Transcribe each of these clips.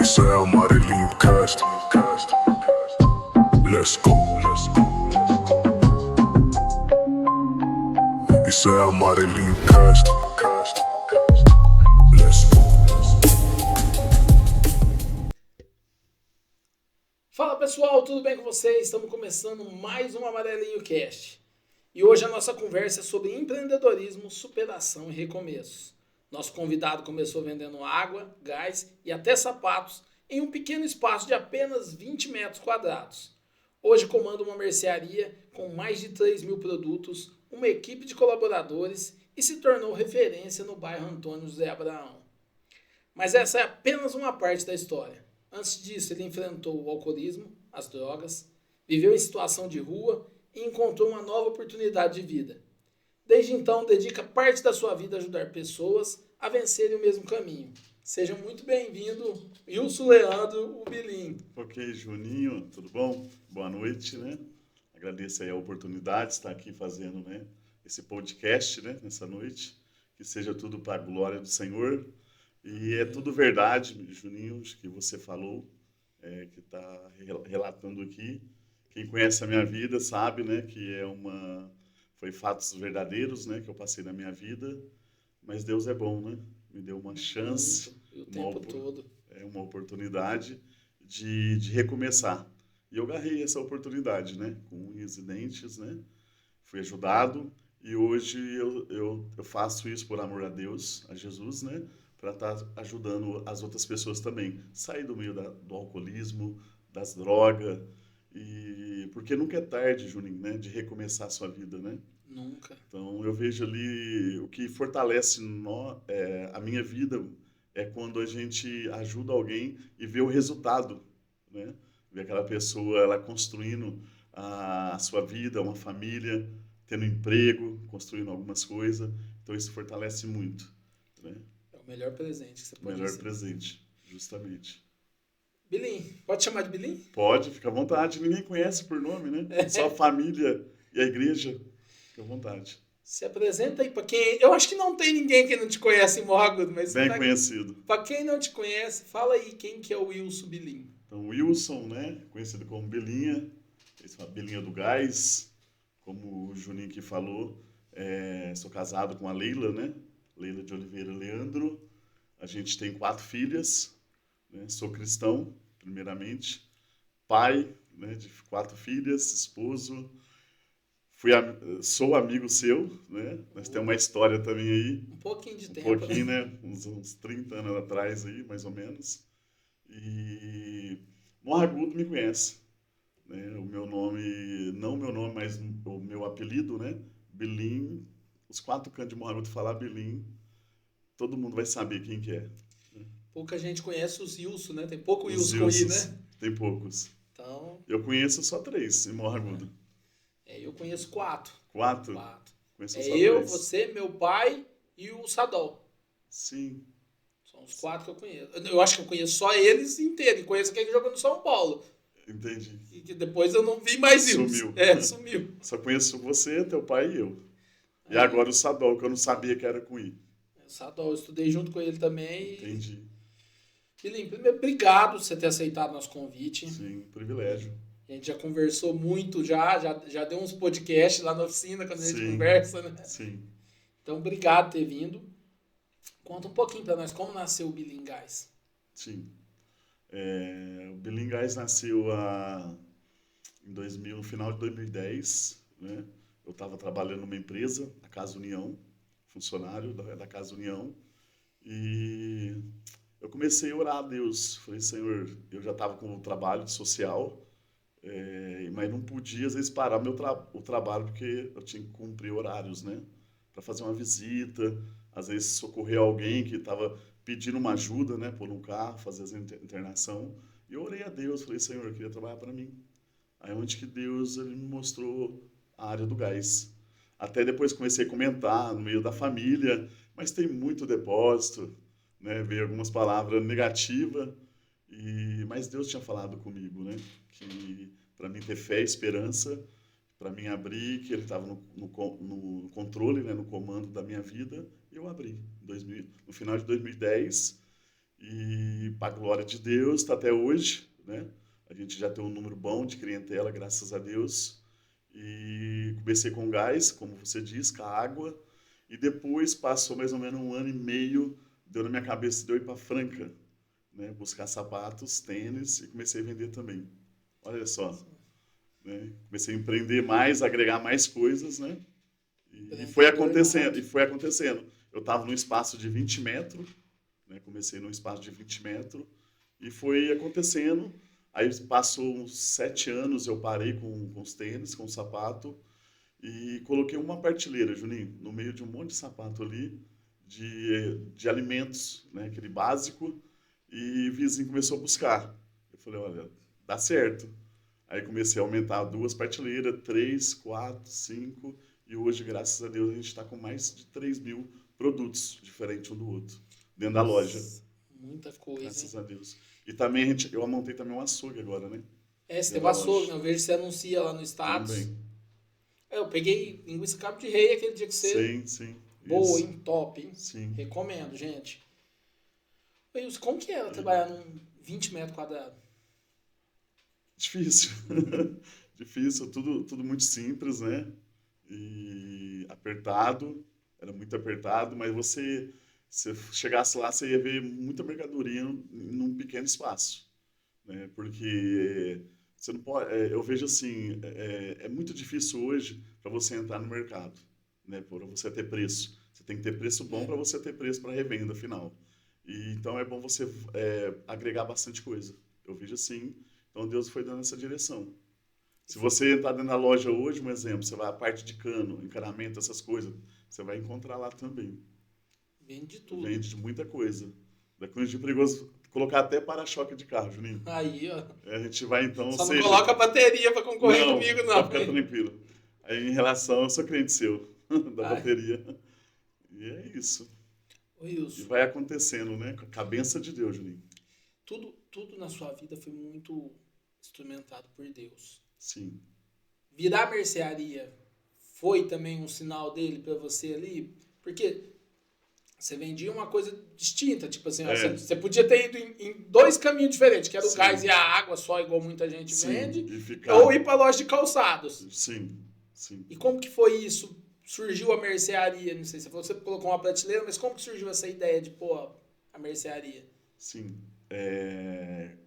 Isso é Amarelinho Cast. Let's go. Isso é Amarelinho Cast. Let's go. Fala pessoal, tudo bem com vocês? Estamos começando mais um Amarelinho Cast. E hoje a nossa conversa é sobre empreendedorismo, superação e recomeços. Nosso convidado começou vendendo água, gás e até sapatos em um pequeno espaço de apenas 20 metros quadrados. Hoje comanda uma mercearia com mais de 3.000 produtos, uma equipe de colaboradores e se tornou referência no bairro Antônio José Abraão. Mas essa é apenas uma parte da história. Antes disso, ele enfrentou o alcoolismo, as drogas, viveu em situação de rua e encontrou uma nova oportunidade de vida. Desde então, dedica parte da sua vida a ajudar pessoas a vencerem o mesmo caminho. Seja muito bem-vindo, Wilson Leandro, o Bilim. Ok, Juninho, tudo bom? Boa noite, né? Agradeço aí a oportunidade de estar aqui fazendo, né, esse podcast, né, nessa noite. Que seja tudo para a glória do Senhor. E é tudo verdade, Juninho, que você falou, que está relatando aqui. Quem conhece a minha vida sabe, né, que foi fatos verdadeiros, né, que eu passei na minha vida. Mas Deus é bom, né? Me deu uma chance, Muito, e o tempo todo. uma oportunidade de recomeçar. E eu agarrei essa oportunidade, né? Com unhas e dentes, né? Fui ajudado e hoje eu faço isso por amor a Deus, a Jesus, né? Para estar ajudando as outras pessoas também. Sair do meio do alcoolismo, das drogas. E porque nunca é tarde, Juninho, né? De recomeçar a sua vida, né? Nunca. Então, eu vejo ali o que fortalece a minha vida é quando a gente ajuda alguém e vê o resultado, né? Ver aquela pessoa ela construindo a sua vida, uma família, tendo emprego, construindo algumas coisas. Então, isso fortalece muito, né? É o melhor presente que você O pode melhor receber. presente, justamente. Bilim, pode chamar de Bilim? Pode, fica à vontade. Ninguém conhece por nome, né? Só a família e a igreja. Fica à vontade. Se apresenta aí para quem... Eu acho que não tem ninguém que não te conhece em Morgoth, mas Bem conhecido. para quem não te conhece, fala aí quem que é o Wilson Bilim. Então, Wilson, né, conhecido como Belinha, esse é uma Belinha do Gás, como o Juninho que falou, sou casado com a Leila, né, Leila de Oliveira Leandro, a gente tem 4 filhas, né, sou cristão, primeiramente, pai, né, de 4 filhas, esposo, sou amigo seu, né, nós temos uma história também aí, Um pouquinho de um tempo, pouquinho, né, uns 30 anos atrás aí, mais ou menos. E Morragudo me conhece, né? O meu nome, não o meu nome, mas o meu apelido, né? Belim. Os 4 cantos de Morragudo falar Belim, todo mundo vai saber quem que é. Pouca gente conhece os Wilson, né? Tem pouco Os Wilson aí, Wilsons, né? tem poucos. Então, Eu conheço só 3 em Morragudo. eu conheço 4. 4? 4. Conheço É só eu, 3. você, meu pai e o Sadol. Sim, São os 4 que eu conheço. Eu acho que eu conheço só eles inteiros. E conheço aquele que jogou no São Paulo. entendi. E que depois eu não vi mais Wilson. Sumiu. Sumiu. Só conheço você, teu pai e eu. E agora o Sadol, que eu não sabia que era com I. O Sadol, eu estudei junto com ele também. Entendi. Bilim, primeiro, obrigado por você ter aceitado nosso convite. Sim, privilégio. A gente já conversou muito, já deu uns podcasts lá na oficina quando a gente Sim. conversa, né? Sim. Então, obrigado por ter vindo. Conta um pouquinho pra nós como nasceu o Bilim Gás. Sim. O Bilim Gás nasceu no final de 2010, né? Eu estava trabalhando numa empresa, a Casa União, funcionário da Casa União, e eu comecei a orar a Deus. Falei, Senhor, eu já estava com o trabalho social, mas não podia, às vezes, parar o trabalho porque eu tinha que cumprir horários, né? Para fazer uma visita, às vezes socorrer alguém que estava pedindo uma ajuda, né? Por um carro, fazer essa internação. E eu orei a Deus, falei, Senhor, eu queria trabalhar para mim. Aí onde que Deus ele me mostrou a área do gás. Até depois comecei a comentar no meio da família, mas tem muito depósito, né? Veio algumas palavras negativas, mas Deus tinha falado comigo, né? Que para mim ter fé e esperança, para mim abrir, que Ele estava no controle, né? No comando da minha vida, e eu abri no final de 2010. E, para a glória de Deus, está até hoje, né? A gente já tem um número bom de clientela, graças a Deus. E comecei com gás, como você disse, com a água. E depois passou mais ou menos 1 ano e meio, deu na minha cabeça de eu ir para Franca, né? Buscar sapatos, tênis e comecei a vender também. Olha só, né? Comecei a empreender mais, agregar mais coisas, né? E foi acontecendo, Eu estava num espaço de 20 metros, né? Comecei num espaço de 20 metros e foi acontecendo. Aí passou uns 7 anos, eu parei com os tênis, com o sapato e coloquei uma prateleira, Juninho, no meio de um monte de sapato ali, de alimentos, né? Aquele básico, e o vizinho começou a buscar. Eu falei, olha, dá certo. Aí comecei a aumentar 2 prateleiras, 3, 4, 5, e hoje, graças a Deus, a gente está com mais de 3.000 produtos diferentes um do outro, dentro da loja. Nossa, muita coisa, Graças hein? a Deus. E também eu montei também um açougue agora, né? Você tem Dentro um da açougue, né? loja. Eu vejo que você anuncia lá no status. Também. Eu peguei linguiça cabo de rei aquele dia que você... Sim, sim. Boa, Isso. hein? Top, hein? Sim. Recomendo, gente. Wilson, como que era trabalhar num 20 metros quadrados? Difícil. Difícil, tudo muito simples, né? E apertado, era muito apertado, mas se chegasse lá, você ia ver muita mercadoria num pequeno espaço, né? Porque você não pode, eu vejo assim, é muito difícil hoje para você entrar no mercado, né? Para você ter preço. Você tem que ter preço bom para você ter preço para revenda final. E então é bom você agregar bastante coisa. Eu vejo assim. Então Deus foi dando essa direção. Se você entrar dentro da loja hoje, um exemplo, você vai a parte de cano, encanamento, essas coisas, você vai encontrar lá também. Vende de tudo. Vende muita coisa. Da Cunha de perigoso colocar até para-choque de carro, Juninho. Aí, ó. A gente vai então, ou Só não seja, coloca bateria pra concorrer não, comigo, pode não. ficar tranquilo. Aí em relação, eu sou cliente seu, da Ai, bateria. E é isso. ô E Wilson, vai acontecendo, né? Com a cabeça de Deus, Juninho. tudo na sua vida foi muito instrumentado por Deus. Sim. Virar mercearia foi também um sinal dele pra você ali? Porque você vendia uma coisa distinta, tipo assim, ó, você podia ter ido em dois caminhos diferentes, que era o Sim. gás e a água só, igual muita gente Sim, vende, e ficar. ou ir pra loja de calçados. Sim, sim. E como que foi isso? Surgiu a mercearia, não sei, você falou que você colocou uma prateleira, mas como que surgiu essa ideia de pôr a mercearia? Sim.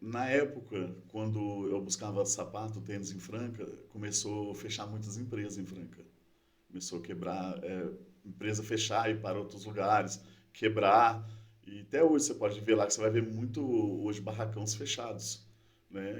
Na época, quando eu buscava sapato, tênis em Franca, começou a fechar muitas empresas em Franca. Começou a quebrar, empresa fechar e ir para outros lugares, quebrar. E até hoje você pode ver lá que você vai ver muito hoje barracões fechados, né?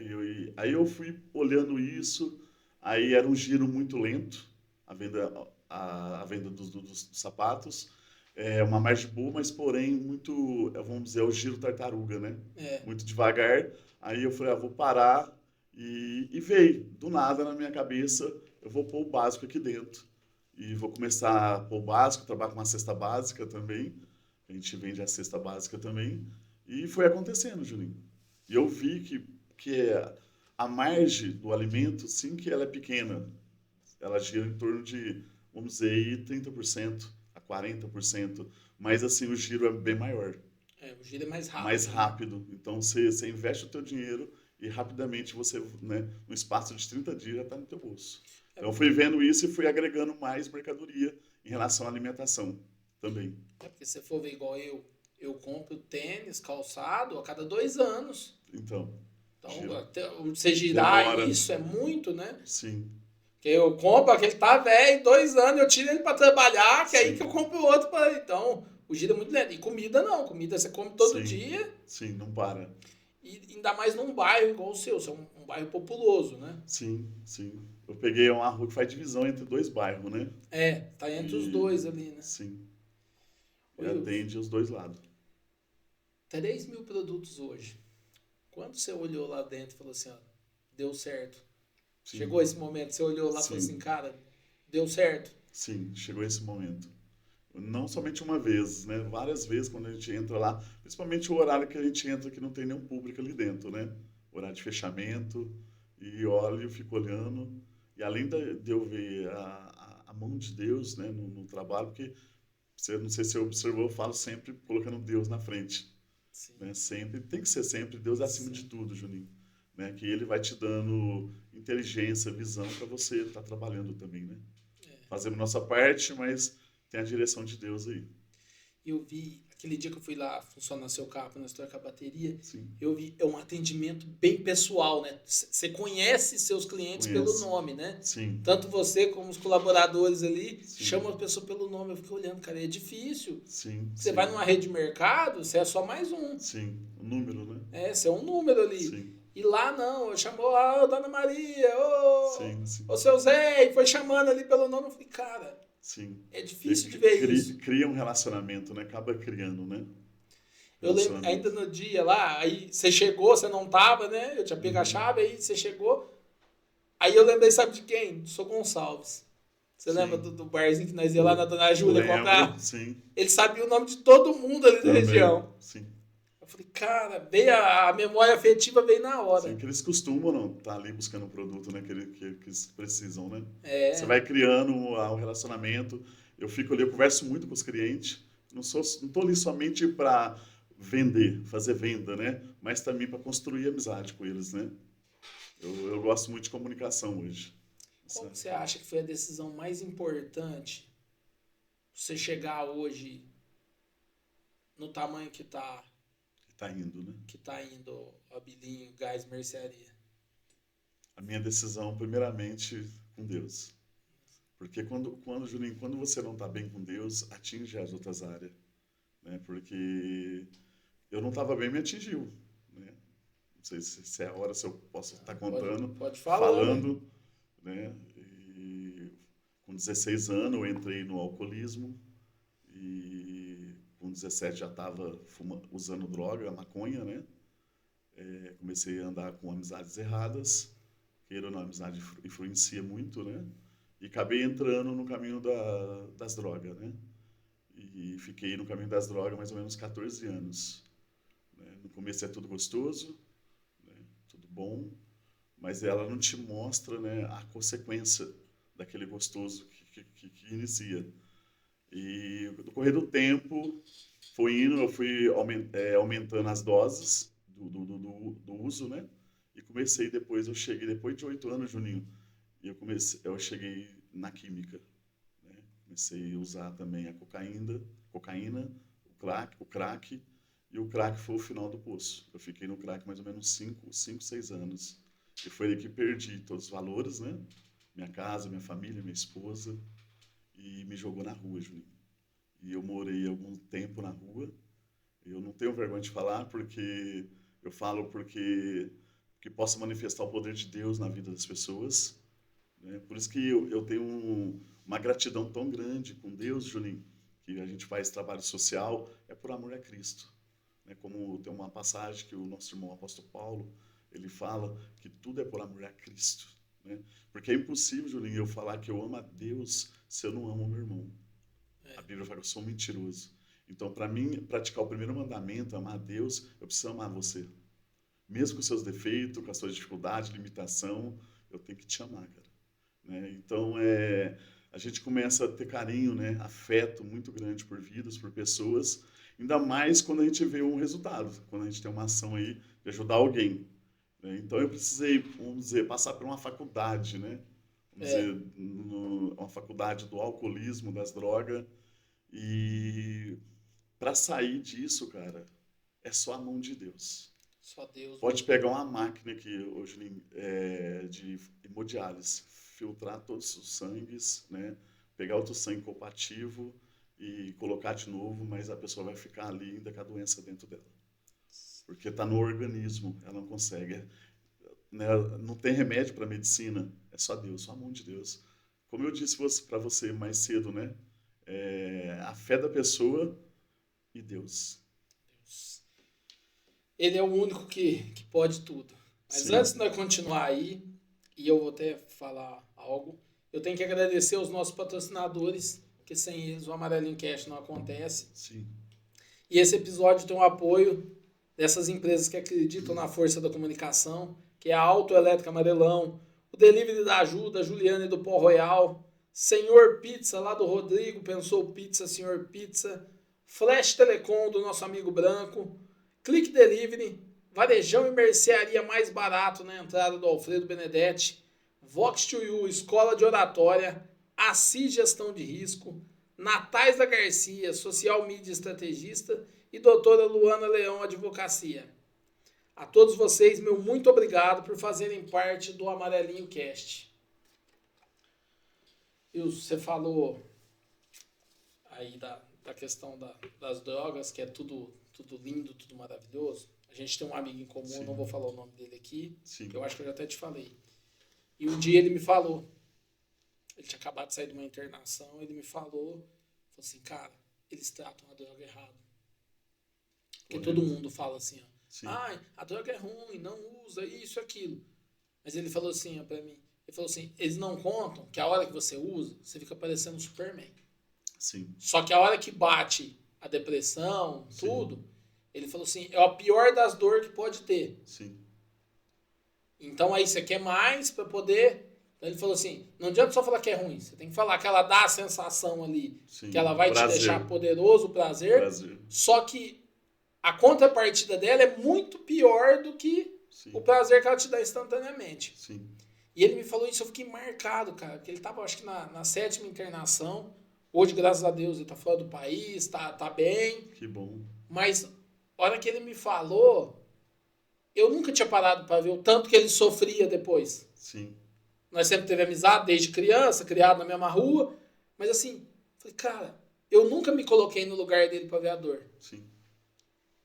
Aí eu fui olhando isso, aí era um giro muito lento, a venda, a venda dos sapatos. É uma margem boa, mas porém muito, vamos dizer, o giro tartaruga, né? É, Muito devagar. Aí eu falei, vou parar e veio, do nada na minha cabeça, eu vou pôr o básico aqui dentro. E vou começar a pôr o básico, trabalhar com uma cesta básica também. A gente vende a cesta básica também. E foi acontecendo, Juninho. E eu vi que a margem do alimento, sim que ela é pequena. Ela gira em torno de, vamos dizer, aí 30% a 40%. Mas assim, o giro é bem maior, o giro é mais rápido. mais Né? rápido. Então você investe o teu dinheiro e rapidamente você, né, no espaço de 30 dias já está no teu bolso. Então eu fui vendo isso e fui agregando mais mercadoria em relação à alimentação também. Porque se você for ver igual eu compro tênis, calçado a cada 2 anos. Então, Então, gira. até você girar Demora. isso é muito, né? Sim, Porque eu compro aquele tá velho, 2 anos, eu tiro ele pra trabalhar, que é aí sim, que eu compro outro pra... Então, o giro é muito lento. E comida não, comida você come todo sim, dia, sim, não para. e ainda mais num bairro igual o seu é um bairro populoso, né? Sim, sim. Eu peguei uma rua que faz divisão entre dois bairros, né? Tá entre os E, dois ali, né? sim, e Ô, Wilson, atende os dois lados. 3.000 produtos hoje. Quando você olhou lá dentro e falou assim, ó, deu certo. Sim, Chegou esse momento, você olhou lá e falou sim, assim, cara, deu certo. sim, chegou esse momento. Não somente uma vez, né? Várias vezes quando a gente entra lá, principalmente o horário que a gente entra que não tem nenhum público ali dentro, né? Horário de fechamento, e olho, fico olhando. E além de eu ver a mão de Deus, né, no trabalho, porque você, não sei se você observou, eu falo sempre colocando Deus na frente. Sim. né? Sempre, tem que ser sempre Deus acima de tudo, Juninho. Né? Que Ele vai te dando inteligência, visão para você estar trabalhando também, né? Fazemos nossa parte, mas tem a direção de Deus aí. Eu vi, aquele dia que eu fui lá funcionar seu carro, nós trocar a bateria, Sim. eu vi, é um atendimento bem pessoal, né? Você conhece seus clientes pelo Conheço. nome, né? Sim. Tanto você como os colaboradores ali Sim. chamam a pessoa pelo nome. Eu fico olhando, cara, é difícil. Sim. Você sim. vai numa rede de mercado, você é só mais um. Sim. O número, né? Você é um número ali. Sim. E lá não, eu chamou, Dona Maria, Sim, sim. ô seu Zé, e foi chamando ali pelo nome. Eu falei, cara, Sim. é difícil de ver isso. Cria um relacionamento, né? Acaba criando, né? Eu lembro, ainda no dia lá, aí você chegou, você não tava, né? Eu tinha pego a chave, aí você chegou. Aí eu lembrei, sabe de quem? Do Sr. Gonçalves. Você Sim. lembra do barzinho que nós ia lá na Dona Júlia comprar? Sim. Ele sabia o nome de todo mundo ali da Também. região. Sim. Eu falei, cara, veio a memória afetiva veio na hora. Sim, que eles costumam não estar ali buscando um produto, né? Que eles precisam, né? É. Você vai criando um relacionamento. Eu fico ali, eu converso muito com os clientes. Não tô ali somente para vender, fazer venda, né? Mas também para construir amizade com eles, né? Eu gosto muito de comunicação hoje. Qual você acha que foi a decisão mais importante você chegar hoje no tamanho que tá indo, né? Que tá indo a Bilinho, Gás, Mercearia? A minha decisão, primeiramente, com Deus. Porque Juninho, quando você não está bem com Deus, atinge as outras áreas. Né? Porque eu não estava bem, me atingiu. Né? Não sei se é a hora, se eu posso estar contando. Pode falar. Falando. Né? E com 16 anos eu entrei no alcoolismo. E com 17 já estava usando droga, maconha, né? Comecei a andar com amizades erradas. Queira ou não, a amizade influencia muito, né? E acabei entrando no caminho das drogas, né? E fiquei no caminho das drogas mais ou menos 14 anos. Né? No começo é tudo gostoso, né? Tudo bom, mas ela não te mostra, né, a consequência daquele gostoso que inicia. E no correr do tempo, eu fui aumentando as doses do uso, né? E eu cheguei depois de 8 anos, Juninho, e eu cheguei na química, né? Comecei a usar também a cocaína, o crack, e o crack foi o final do poço. Eu fiquei no crack mais ou menos 5, 6 anos. E foi aí que perdi todos os valores, né? Minha casa, minha família, minha esposa, e me jogou na rua, Juninho. E eu morei algum tempo na rua. Eu não tenho vergonha de falar, porque eu falo porque possa manifestar o poder de Deus na vida das pessoas. Né? Por isso que eu tenho uma gratidão tão grande com Deus, Juninho, que a gente faz trabalho social, é por amor a Cristo. Né? Como tem uma passagem que o nosso irmão apóstolo Paulo, ele fala que tudo é por amor a Cristo. Né? Porque é impossível, Juninho, eu falar que eu amo a Deus se eu não amo o meu irmão. A Bíblia fala que eu sou um mentiroso. Então, para mim, praticar o primeiro mandamento, amar a Deus, eu preciso amar você. Mesmo com seus defeitos, com as suas dificuldades, limitação, eu tenho que te amar, cara. Né? Então, a gente começa a ter carinho, né? Afeto muito grande por vidas, por pessoas, ainda mais quando a gente vê um resultado, quando a gente tem uma ação aí de ajudar alguém. Né? Então, eu precisei, vamos dizer, passar por uma faculdade, né? Vamos dizer, uma faculdade do alcoolismo, das drogas, e para sair disso, cara, é só a mão de Deus. Só Deus. Pode pegar uma máquina aqui hoje de hemodiálise, filtrar todos os sangues, né? Pegar outro sangue compatível e colocar de novo, mas a pessoa vai ficar ali ainda com a doença dentro dela. Porque está no organismo, ela não consegue. Né? Não tem remédio para medicina, é só Deus, só a mão de Deus. Como eu disse para você mais cedo, né? A fé da pessoa e Deus. Ele é o único que pode tudo. Mas Sim. Antes de nós continuar aí, e eu vou até falar algo, eu tenho que agradecer aos nossos patrocinadores, que sem eles o Amarelinho Cash não acontece. Sim. E esse episódio tem o apoio dessas empresas que acreditam na força da comunicação, que é a Autoelétrica Amarelão, o Delivery da Ajuda, Juliana e do Pó Royal, Senhor Pizza, lá do Rodrigo, Pensou Pizza, Senhor Pizza, Flash Telecom, do nosso amigo Branco, Clique Delivery, varejão e mercearia mais barato na entrada do Alfredo Benedetti, Vox2U, Escola de Oratória, Assis Gestão de Risco, Natais da Garcia, Social Media Estrategista e doutora Luana Leão, Advocacia. A todos vocês, meu muito obrigado por fazerem parte do Amarelinho Cast. E você falou aí da questão das drogas, que é tudo lindo, tudo maravilhoso. A gente tem um amigo em comum, não vou falar o nome dele aqui, que eu acho que eu já até te falei. E um dia ele me falou, ele tinha acabado de sair de uma internação, ele me falou assim, cara, eles tratam a droga errado. Porque todo mundo fala assim, ó, a droga é ruim, não usa isso, aquilo. Mas ele falou assim, ó, pra mim, ele falou assim, eles não contam que a hora que você usa, você fica parecendo um Superman. Sim. Só que a hora que bate a depressão, tudo, ele falou assim, é a pior das dores que pode ter. Sim. Então aí você quer mais para poder... Então ele falou assim, não adianta só falar que é ruim, você tem que falar que ela dá a sensação ali, que ela vai te deixar poderoso, prazer. Só que a contrapartida dela é muito pior do que o prazer que ela te dá instantaneamente. Sim. E ele me falou isso, eu fiquei marcado, cara, porque ele tava, acho que na 7ª internação. Hoje, graças a Deus, ele tá fora do país, tá bem. Que bom. Mas, a hora que ele me falou, eu nunca tinha parado para ver o tanto que ele sofria depois. Sim. Nós sempre teve amizade desde criança, criado na mesma rua. Mas assim, falei, cara, eu nunca me coloquei no lugar dele para ver a dor. Sim.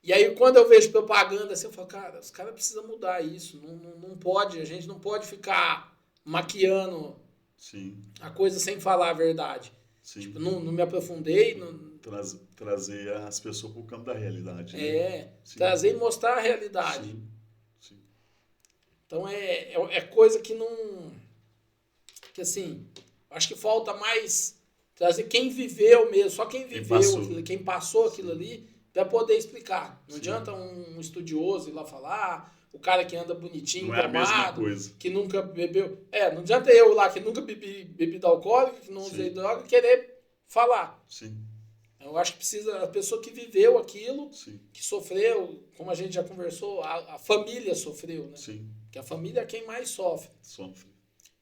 E aí, quando eu vejo propaganda assim, eu falo, cara, os caras precisam mudar isso. Não pode, a gente não pode ficar maquiando a coisa sem falar a verdade. Sim. Tipo, não me aprofundei. Trazer as pessoas para o campo da realidade. Trazer e mostrar a realidade. Sim. Então é coisa que não... Que assim, acho que falta mais trazer quem viveu mesmo, só quem viveu aquilo, quem passou aquilo ali, para poder explicar. Não adianta um estudioso ir lá falar, o cara que anda bonitinho, não é tomado, que nunca bebeu. Não adianta eu lá que nunca bebi bebida alcoólica, que não usei droga, querer falar. Sim. Eu acho que precisa a pessoa que viveu aquilo, Sim. que sofreu, como a gente já conversou, a família sofreu, né? Sim. Porque a família é quem mais sofre. Sofre.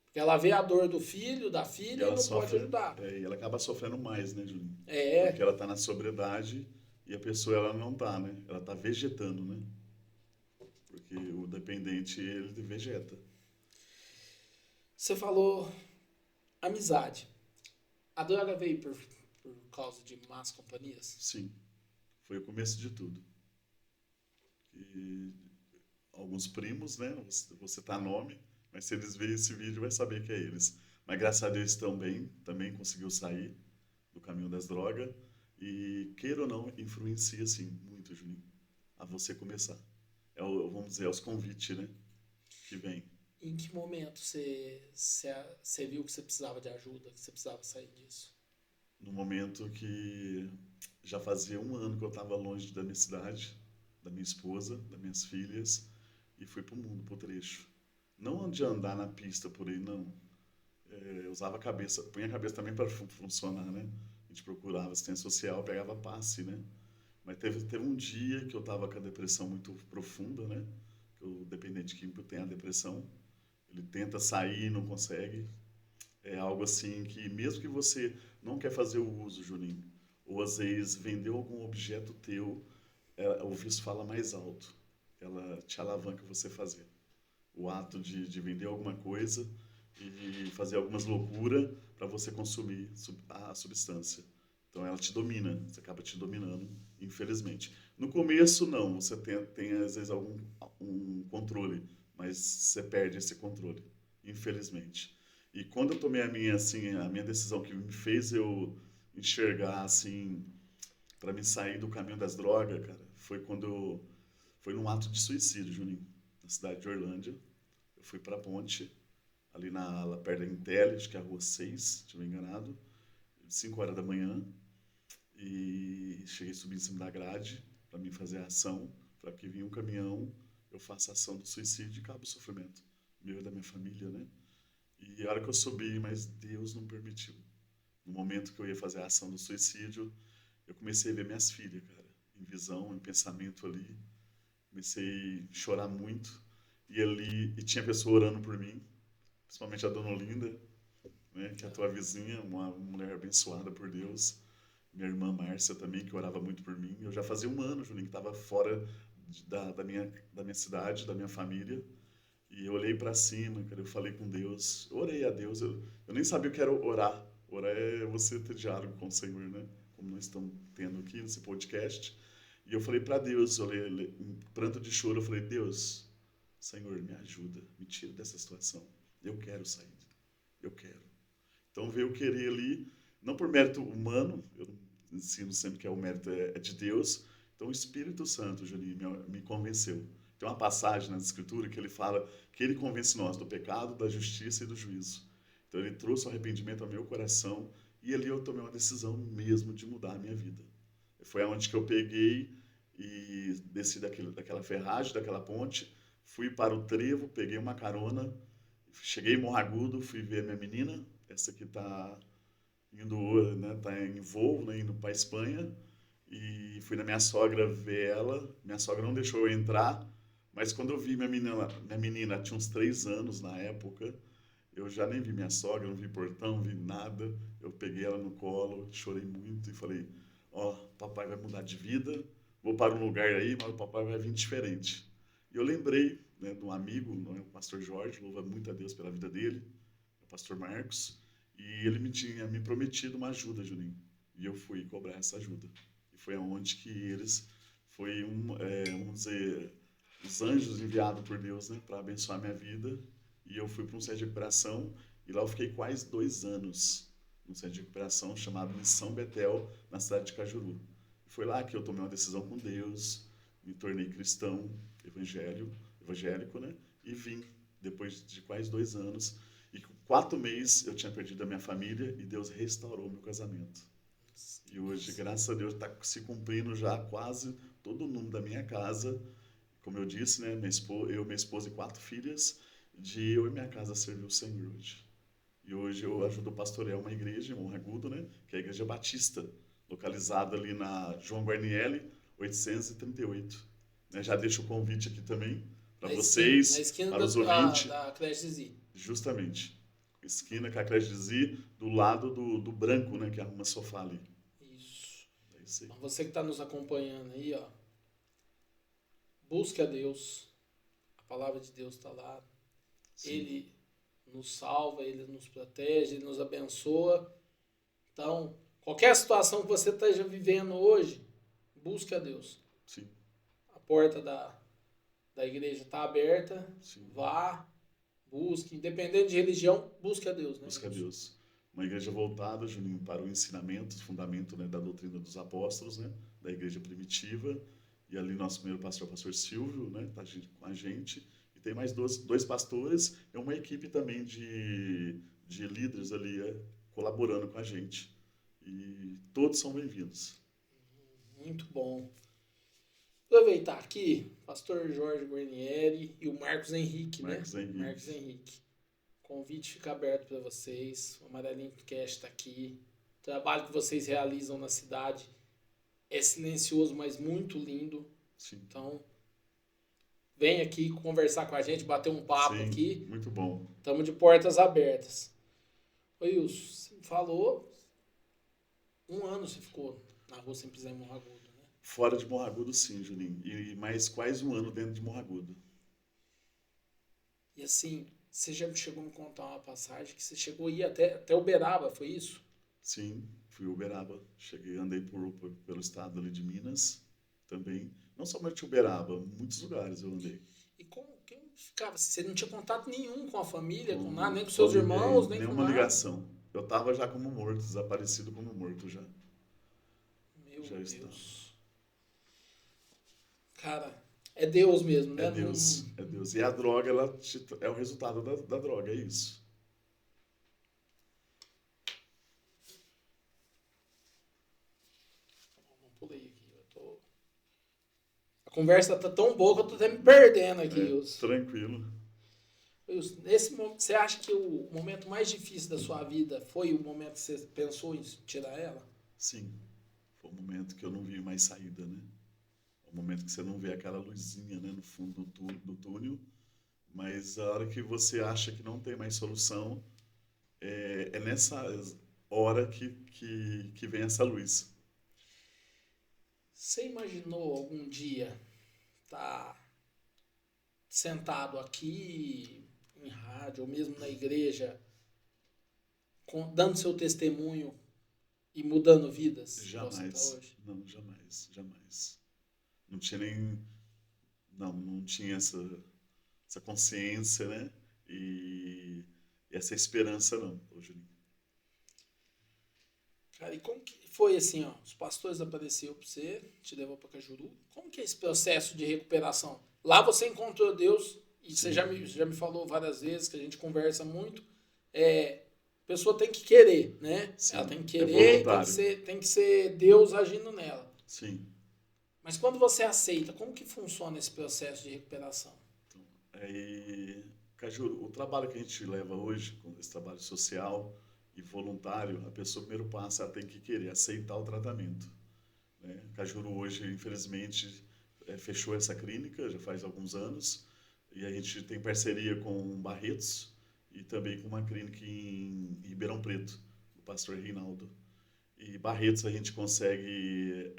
Porque ela vê a dor do filho, da filha e não pode ajudar. E ela acaba sofrendo mais, né, Julinho? Porque ela tá na sobriedade e a pessoa ela não tá, né? Ela tá vegetando, né? Porque o dependente, ele vegeta. Você falou amizade. A droga veio por causa de más companhias? Sim. Foi o começo de tudo. E alguns primos, né? Você tá nome, mas se eles verem esse vídeo, vai saber que é eles. Mas graças a Deus estão bem, também conseguiu sair do caminho das drogas. E, queira ou não, influencia, sim, muito, Juninho, a você começar. Vamos dizer, os convites, né? Que vem. Em que momento você viu que você precisava de ajuda, que você precisava sair disso? No momento que já fazia 1 ano que eu estava longe da minha cidade, da minha esposa, das minhas filhas, e fui pro mundo, pro trecho. Não de andar na pista por aí, não. Eu usava a cabeça, punha a cabeça também para funcionar, né? A gente procurava assistência social, pegava passe, né? Mas teve um dia que eu estava com a depressão muito profunda, né? O dependente químico tem a depressão, ele tenta sair e não consegue. É algo assim que, mesmo que você não quer fazer o uso, Juninho, ou às vezes vendeu algum objeto teu, o vício fala mais alto. Ela te alavanca você fazer. O ato de vender alguma coisa e fazer algumas loucuras para você consumir a substância. Então ela te domina, você acaba te dominando, infelizmente. No começo, não, você tem às vezes um controle, mas você perde esse controle, infelizmente. E quando eu tomei a minha decisão que me fez eu enxergar assim, para me sair do caminho das drogas, cara, foi num ato de suicídio, Juninho, na cidade de Orlândia. Eu fui para a ponte, ali lá perto da Intel, acho que é a rua 6, se estiver enganado, 5 horas da manhã, e cheguei a subir em cima da grade para mim fazer a ação, para que vinha um caminhão, eu faço a ação do suicídio e acaba o sofrimento meu e da minha família, né? E a hora que eu subi, mas Deus não permitiu. No momento que eu ia fazer a ação do suicídio, eu comecei a ver minhas filhas, cara, em visão, em pensamento ali. Comecei a chorar muito. E tinha pessoa orando por mim, principalmente a Dona Olinda, né, que é a tua vizinha, uma mulher abençoada por Deus. Minha irmã Márcia também, que orava muito por mim. Eu já fazia um ano, Juninho, que estava fora da minha cidade, da minha família. E eu olhei para cima, cara, eu falei com Deus, orei a Deus. Eu nem sabia o que era orar. Orar é você ter diálogo com o Senhor, né? Como nós estamos tendo aqui nesse podcast. E eu falei para Deus, em pranto de choro, eu falei, Deus, Senhor, me ajuda, me tira dessa situação. Eu quero sair, eu quero. Então veio eu querer ali, não por mérito humano, eu ensino sempre que o mérito é de Deus. Então o Espírito Santo, Juninho, me convenceu. Tem uma passagem na Escritura que ele fala que ele convence nós do pecado, da justiça e do juízo. Então ele trouxe o arrependimento ao meu coração e ali eu tomei uma decisão mesmo de mudar a minha vida. Foi aonde que eu peguei e desci daquela ferragem, daquela ponte, fui para o trevo, peguei uma carona, cheguei em Morragudo, fui ver a minha menina, essa que está indo, né, tá em voo, né, indo para a Espanha, e fui na minha sogra ver ela. Minha sogra não deixou eu entrar, mas quando eu vi minha menina tinha uns 3 anos na época, eu já nem vi minha sogra, não vi portão, não vi nada. Eu peguei ela no colo, chorei muito e falei, ó, papai vai mudar de vida, vou para um lugar aí, mas o papai vai vir diferente. E eu lembrei, né, de um amigo, né, o pastor Jorge, louva muito a Deus pela vida dele, o pastor Marcos, e ele tinha me prometido uma ajuda, Juninho, e eu fui cobrar essa ajuda. E foi aonde que vamos dizer, os anjos enviados por Deus, né, para abençoar minha vida. E eu fui para um centro de recuperação e lá eu fiquei quase 2 anos num centro de recuperação chamado Missão Betel, na cidade de Cajuru. E foi lá que eu tomei uma decisão com Deus, me tornei cristão, evangélico, né? E vim, depois de quase 2 anos. E com 4 meses eu tinha perdido a minha família e Deus restaurou meu casamento. E hoje, graças a Deus, está se cumprindo já quase todo o número da minha casa. Como eu disse, né? Minha esposa e 4 filhas. De eu e minha casa servir o Senhor hoje. E hoje eu ajudo a pastorear uma igreja em Morragudo, né? Que é a Igreja Batista, localizada ali na João Guarnieri, 838. Né? Já deixo o convite aqui também para vocês, na esquina para os ouvintes. da Creche Z. Justamente. Esquina com a Creche Z, do lado do branco, né? Que arruma sofá ali. Isso. É isso aí. Então você que está nos acompanhando aí, ó, busque a Deus. A palavra de Deus está lá. Sim. Ele nos salva, Ele nos protege, Ele nos abençoa. Então, qualquer situação que você esteja vivendo hoje, busque a Deus. Sim. A porta da igreja está aberta. Sim. Vá, busque. Independente de religião, busque a Deus. Né? Busque a Deus. Uma igreja voltada, Juninho, para o ensinamento, o fundamento, né, da doutrina dos apóstolos, né, da igreja primitiva. E ali nosso primeiro pastor, o pastor Silvio, né, está com a gente. E tem mais 2 pastores e uma equipe também de líderes ali colaborando com a gente. E todos são bem-vindos. Muito bom. Aproveitar aqui, pastor Jorge Guarnieri e o Marcos Henrique, Marcos né? Henrique. Marcos Henrique. O convite fica aberto para vocês. O Amarelinho Cast está aqui. O trabalho que vocês realizam na cidade é silencioso, mas muito lindo. Sim. Então, vem aqui conversar com a gente, bater um papo. Sim, aqui. Muito bom. Estamos de portas abertas. Ô Wilson, você falou, 1 ano você ficou na rua sem pisar em Morragudo, né? Fora de Morragudo, sim, Juninho. E mais quase 1 ano dentro de Morragudo. E assim, você já chegou a me contar uma passagem que você chegou a ir até Uberaba, foi isso? Sim, fui a Uberaba. Andei pelo estado ali de Minas também. Não somente Uberaba, muitos lugares eu andei. E quem ficava? Você não tinha contato nenhum com a família, com nada, nem com seus irmãos, nem com nada? Nenhuma ligação. Eu estava já como morto, desaparecido como morto já. Meu já Deus. Estava. Cara, é Deus mesmo, né? É Deus, é Deus. E a droga, é o resultado da droga, é isso. Pulei aqui. A conversa tá tão boa que eu tô até me perdendo aqui, Wilson. Tranquilo. Wilson, nesse momento, você acha que o momento mais difícil da sua vida foi o momento que você pensou em tirar ela? Sim. Foi um momento que eu não vi mais saída, né? o momento que você não vê aquela luzinha, né, no fundo do túnel, mas a hora que você acha que não tem mais solução, é nessa hora que vem essa luz. Você imaginou algum dia estar sentado aqui em rádio ou mesmo na igreja, dando seu testemunho e mudando vidas, igual você está Jamais, hoje? não, jamais, jamais. Não tinha nem, não tinha essa consciência, né? E essa esperança não, ô Juninho. Cara, e como que foi assim, ó? Os pastores apareceram para você, te levou para Cajuru. Como que é esse processo de recuperação? Lá você encontrou Deus, e você já me falou várias vezes, que a gente conversa muito. A pessoa tem que querer, né? Sim, Ela tem que é querer, voluntário. tem que ser Deus agindo nela. Sim. Mas quando você aceita, como que funciona esse processo de recuperação? Então, Cajuru, o trabalho que a gente leva hoje, com esse trabalho social e voluntário, a pessoa, primeiro passo, ela tem que querer aceitar o tratamento, né? Cajuru hoje, infelizmente, fechou essa clínica, já faz alguns anos, e a gente tem parceria com Barretos e também com uma clínica em Ribeirão Preto, o pastor Reinaldo. E Barretos a gente consegue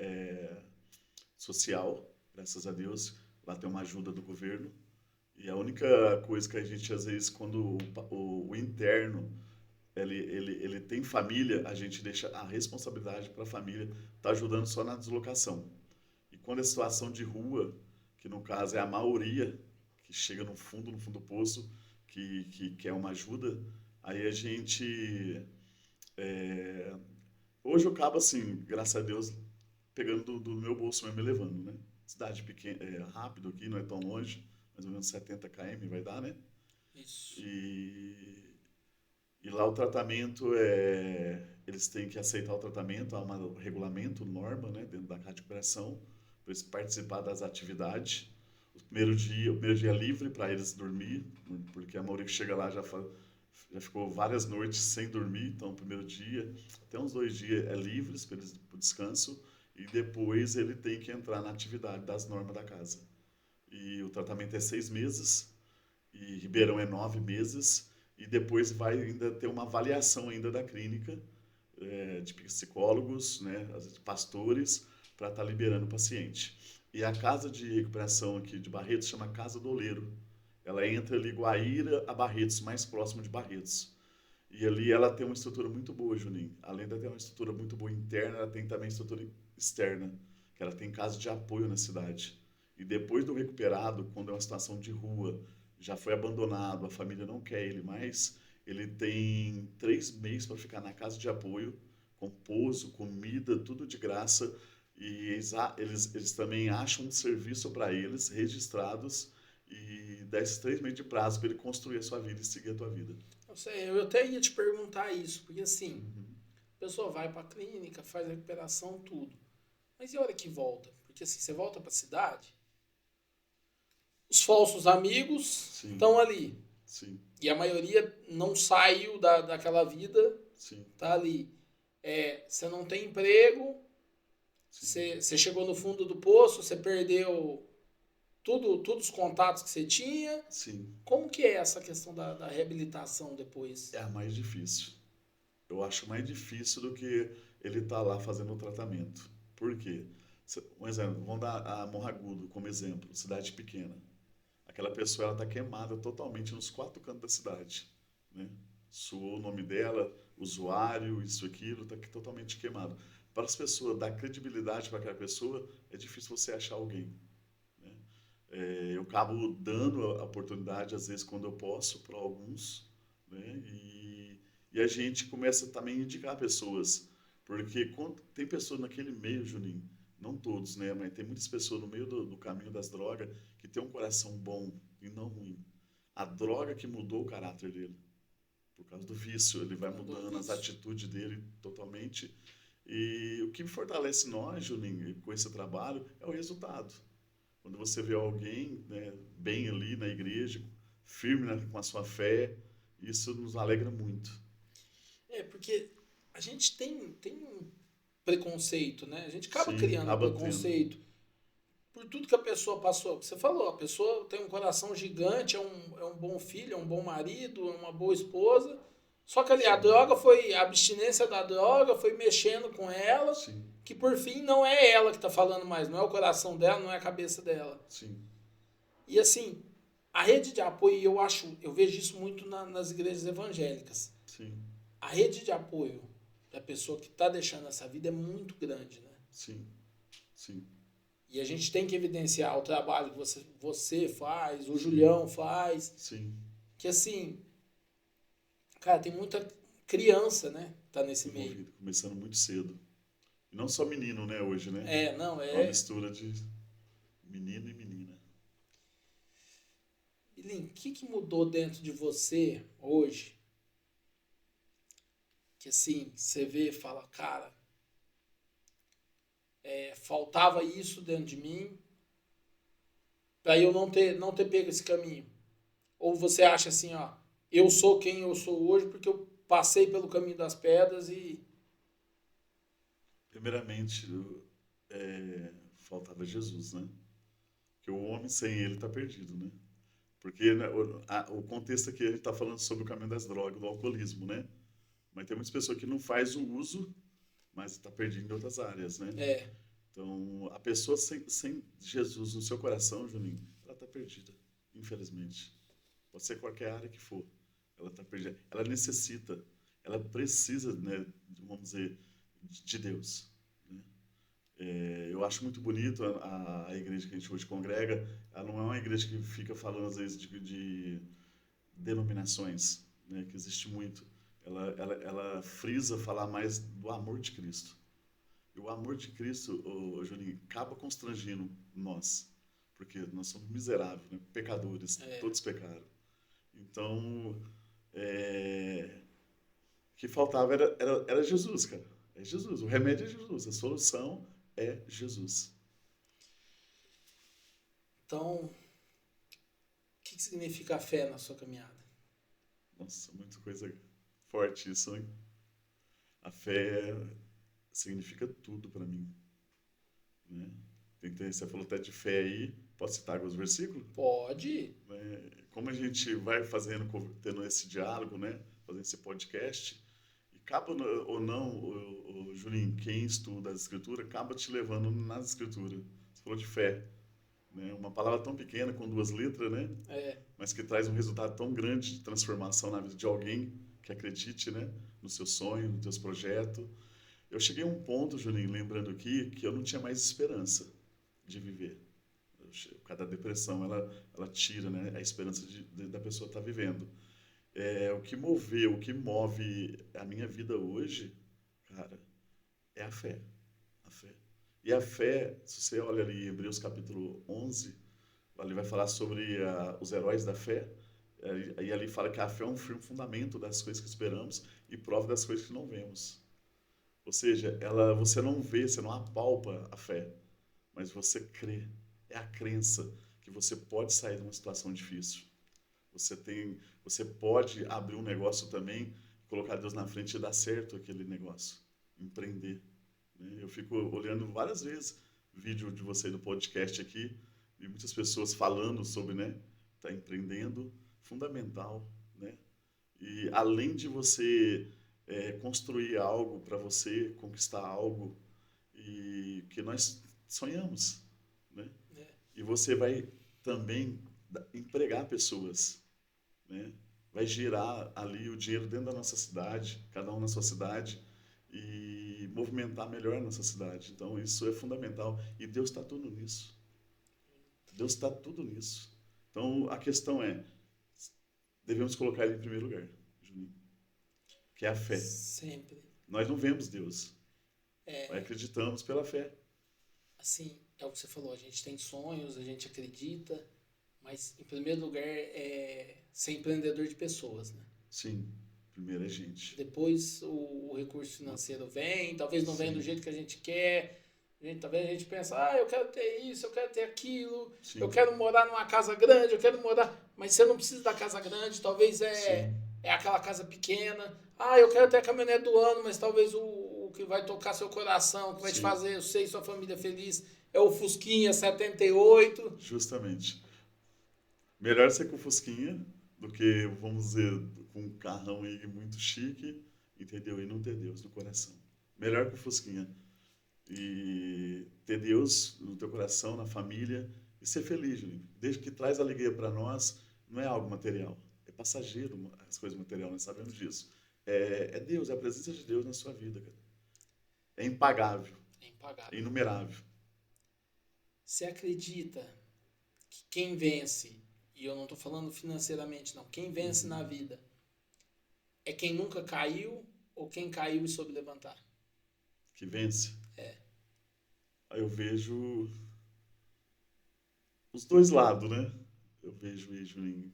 social, graças a Deus, lá tem uma ajuda do governo. E a única coisa que a gente, às vezes, quando o interno ele tem família, a gente deixa a responsabilidade para a família estar ajudando só na deslocação. E quando é situação de rua, que no caso é a maioria, que chega no fundo do poço, que quer uma ajuda, aí a gente... hoje eu acabo assim, graças a Deus, pegando do meu bolso mesmo e levando, né? Cidade pequena, rápido aqui, não é tão longe, mais ou menos 70 km vai dar, né? Isso. E lá o tratamento eles têm que aceitar o tratamento, há um regulamento, norma, né, dentro da recuperação, para eles participar das atividades. O primeiro dia é livre para eles dormir, porque a maioria que chega lá já ficou várias noites sem dormir, então o primeiro dia, até uns 2 dias é livres para eles para o descanso, e depois ele tem que entrar na atividade das normas da casa. E o tratamento é 6 meses, e Ribeirão é 9 meses, e depois vai ainda ter uma avaliação ainda da clínica, de psicólogos, né, pastores, para estar liberando o paciente. E a casa de recuperação aqui de Barretos chama Casa do Oleiro. Ela entra ali Guaíra a Barretos, mais próximo de Barretos. E ali ela tem uma estrutura muito boa, Juninho. Além de ter uma estrutura muito boa interna, ela tem também estrutura externa, que ela tem casa de apoio na cidade. E depois do recuperado, quando é uma situação de rua, já foi abandonado, a família não quer ele mais, ele tem 3 meses para ficar na casa de apoio, com pouso, comida, tudo de graça, e eles também acham um serviço para eles, registrados, e dá esses 3 meses de prazo para ele construir a sua vida e seguir a tua vida. Eu até ia te perguntar isso, porque assim, a pessoa vai para a clínica, faz a recuperação, tudo. Mas e a hora que volta? Porque assim, você volta para a cidade, os falsos amigos estão ali. Sim. E a maioria não saiu daquela vida, Sim. tá ali. Você não tem emprego, você chegou no fundo do poço, você perdeu todos os contatos que você tinha. Sim. Como que é essa questão da reabilitação depois? É a mais difícil. Eu acho mais difícil do que ele estar lá fazendo o tratamento. Por quê? Um exemplo, vamos dar a Morro Agudo como exemplo, cidade pequena. Aquela pessoa ela está queimada totalmente nos 4 cantos da cidade, né? Suou o nome dela, usuário, isso, aquilo, está totalmente queimado. Para as pessoas dar credibilidade para aquela pessoa, é difícil você achar alguém, né? Eu acabo dando a oportunidade, às vezes, quando eu posso, para alguns, né? E a gente começa também a indicar pessoas, porque quando tem pessoas naquele meio, Juninho, não todos, né? Mas tem muitas pessoas no meio do caminho das drogas que tem um coração bom e não ruim. A droga que mudou o caráter dele. Por causa do vício. Ele vai mudando as atitudes dele totalmente. E o que fortalece nós, Juninho, com esse trabalho, é o resultado. Quando você vê alguém, né, bem ali na igreja, firme, né, com a sua fé, isso nos alegra muito. Porque a gente tem um preconceito, né? A gente acaba Sim, criando acaba um preconceito. tendo. por tudo que a pessoa passou. Você falou, a pessoa tem um coração gigante, é um bom filho, é um bom marido, é uma boa esposa. Só que ali a abstinência da droga foi mexendo com ela, Sim, que por fim não é ela que está falando mais, não é o coração dela, não é a cabeça dela. sim, E assim, a rede de apoio, eu vejo isso muito nas igrejas evangélicas. sim, A rede de apoio da pessoa que está deixando essa vida é muito grande, né? sim, sim, E a gente tem que evidenciar o trabalho que você faz, o Julião faz, sim. que assim, cara, tem muita criança, né? Tá nesse meio. Envolvido, começando muito cedo. E não só menino, né, hoje, né? Não, É uma mistura de menino e menina. Bilin, o que mudou dentro de você hoje? Que assim, você vê e fala, cara, faltava isso dentro de mim para eu não ter pego esse caminho. Ou você acha assim, ó, eu sou quem eu sou hoje porque eu passei pelo caminho das pedras e... Primeiramente, faltava Jesus, né? Porque o homem sem ele está perdido, né? Porque né, o contexto aqui a gente está falando sobre o caminho das drogas, do alcoolismo, né? Mas tem muitas pessoas que não faz o uso, mas está perdido em outras áreas, né? Então, a pessoa sem Jesus no seu coração, Juninho, ela está perdida, infelizmente. Pode ser qualquer área que for, ela está perdida. Ela necessita, ela precisa, né, vamos dizer, de Deus. Né? Eu acho muito bonito a igreja que a gente hoje congrega. Ela não é uma igreja que fica falando, às vezes, de denominações, né, que existe muito. Ela frisa falar mais do amor de Cristo. E o amor de Cristo, Juninho, acaba constrangindo nós, porque nós somos miseráveis, né? Pecadores, todos pecaram. Então, o que faltava era Jesus, cara. É Jesus, o remédio é Jesus, a solução é Jesus. Então, o que significa a fé na sua caminhada? Nossa, muita coisa forte isso, hein? A fé significa tudo para mim. Né? Você falou até de fé aí, posso citar alguns versículos? Pode. Como a gente vai tendo esse diálogo, né? Fazendo esse podcast, e acaba ou não, Julinho, quem estuda as escrituras, acaba te levando nas escrituras. Você falou de fé. Né? Uma palavra tão pequena, com 2 letras, né? Mas que traz um resultado tão grande de transformação na vida de alguém que acredite, né? No seu sonho, nos seus projetos. Eu cheguei a um ponto, Julinho, lembrando aqui, que eu não tinha mais esperança de viver. Cada depressão, ela tira, né, a esperança da pessoa estar vivendo. O que move a minha vida hoje, cara, é a fé. A fé. E a fé, se você olha ali em Hebreus capítulo 11, ali vai falar sobre os heróis da fé, e ali fala que a fé é um firme fundamento das coisas que esperamos e prova das coisas que não vemos. Ou seja, você não vê, você não apalpa a fé, mas você crê. É a crença que você pode sair de uma situação difícil. Você pode abrir um negócio também, colocar Deus na frente e dar certo aquele negócio, empreender. Né? Eu fico olhando várias vezes vídeo de você do podcast aqui e muitas pessoas falando sobre, né, tá empreendendo, fundamental, né? E além de você construir algo para você, conquistar algo e que nós sonhamos, né? E você vai também empregar pessoas, né? Vai girar ali o dinheiro dentro da nossa cidade, cada um na sua cidade, e movimentar melhor a nossa cidade. Então, isso é fundamental. E Deus está tudo nisso. Deus está tudo nisso. Então, a questão é, devemos colocar Ele em primeiro lugar, Juninho, que é a fé. Sempre. Nós não vemos Deus, mas acreditamos pela fé. Assim, é o que você falou, a gente tem sonhos, a gente acredita, mas em primeiro lugar é ser empreendedor de pessoas, né? Sim, primeiro é gente. Depois o recurso financeiro vem, talvez não venha do jeito que a gente quer, talvez a gente pensa, eu quero ter isso, eu quero ter aquilo, eu quero morar numa casa grande, mas você não precisa da casa grande, talvez é aquela casa pequena, eu quero ter a caminhonete do ano, mas talvez o que vai tocar seu coração, que vai te fazer você e sua família feliz, é o Fusquinha 78. Justamente. Melhor ser com Fusquinha do que, vamos dizer, com um carrão aí muito chique, entendeu? E não ter Deus no coração. Melhor que o Fusquinha. E ter Deus no teu coração, na família, e ser feliz, Juninho. Desde que traz alegria para nós, não é algo material. É passageiro as coisas materiais, nós sabemos disso. É Deus, é a presença de Deus na sua vida, cara. É impagável, É é impagável. inumerável. Você acredita que quem vence, e eu não estou falando financeiramente, não, quem vence na vida é quem nunca caiu ou quem caiu e soube levantar? Que vence. Aí eu vejo os dois lados, né? Eu vejo em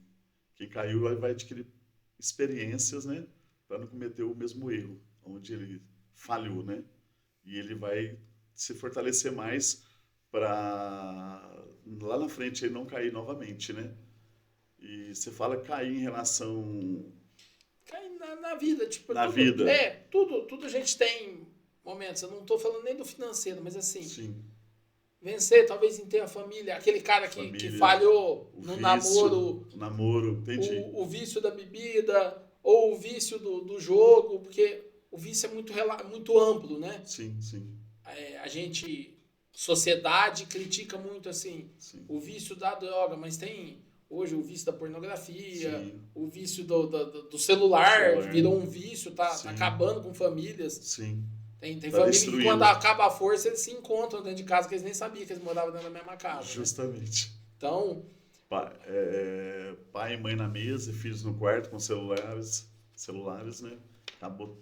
quem caiu aí vai adquirir experiências, né? Para não cometer o mesmo erro, onde ele falhou, né? E ele vai se fortalecer mais para lá na frente ele não cair novamente, né? E você fala cair em relação Cai na vida, tipo, na vida, tudo a gente tem momentos. Eu não estou falando nem do financeiro, mas assim, sim, vencer, talvez em ter a família, aquele cara que família, falhou o no vício, namoro, o namoro, entendi. o vício da bebida, ou o vício do jogo, porque o vício é muito amplo, né? Sim, sim, A gente, sociedade, critica muito assim sim, o vício da droga, mas tem hoje o vício da pornografia, sim, o vício do celular, celular, virou um vício, tá sim, acabando com famílias. sim, Tem tá família que quando destruindo, acaba a força eles se encontram dentro de casa, que eles nem sabiam que eles moravam dentro da mesma casa, né? justamente. Então, Pai e mãe na mesa, filhos no quarto com celulares, né? Acabou,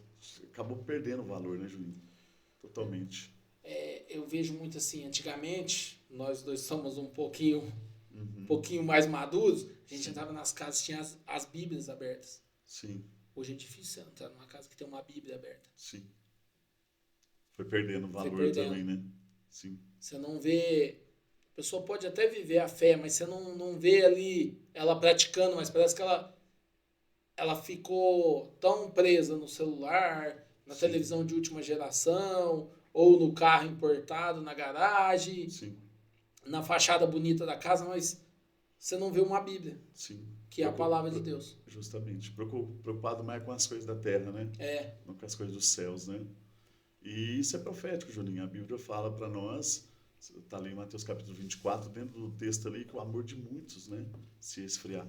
acabou perdendo o valor, né, Juninho? Totalmente. eu vejo muito assim, antigamente, nós dois somos um Uhum. pouquinho mais maduros, a gente Sim. entrava nas casas, tinha as Bíblias abertas. Sim, Hoje é difícil você entrar numa casa que tem uma Bíblia aberta. sim. Foi perdendo Foi valor perdendo. também, né? Sim, Você não vê. A pessoa pode até viver a fé, mas você não vê ali ela praticando, mas parece que ela ficou tão presa no celular, na sim, televisão de última geração, ou no carro importado, na garagem, sim, na fachada bonita da casa, mas você não vê uma Bíblia, sim. que é a palavra de Deus. Justamente. Preocupado mais com as coisas da terra, né? É, Não com as coisas dos céus, né? E isso é profético, Juninho. A Bíblia fala para nós, está ali em Mateus capítulo 24, dentro do texto ali, que o amor de muitos, né, se esfriar.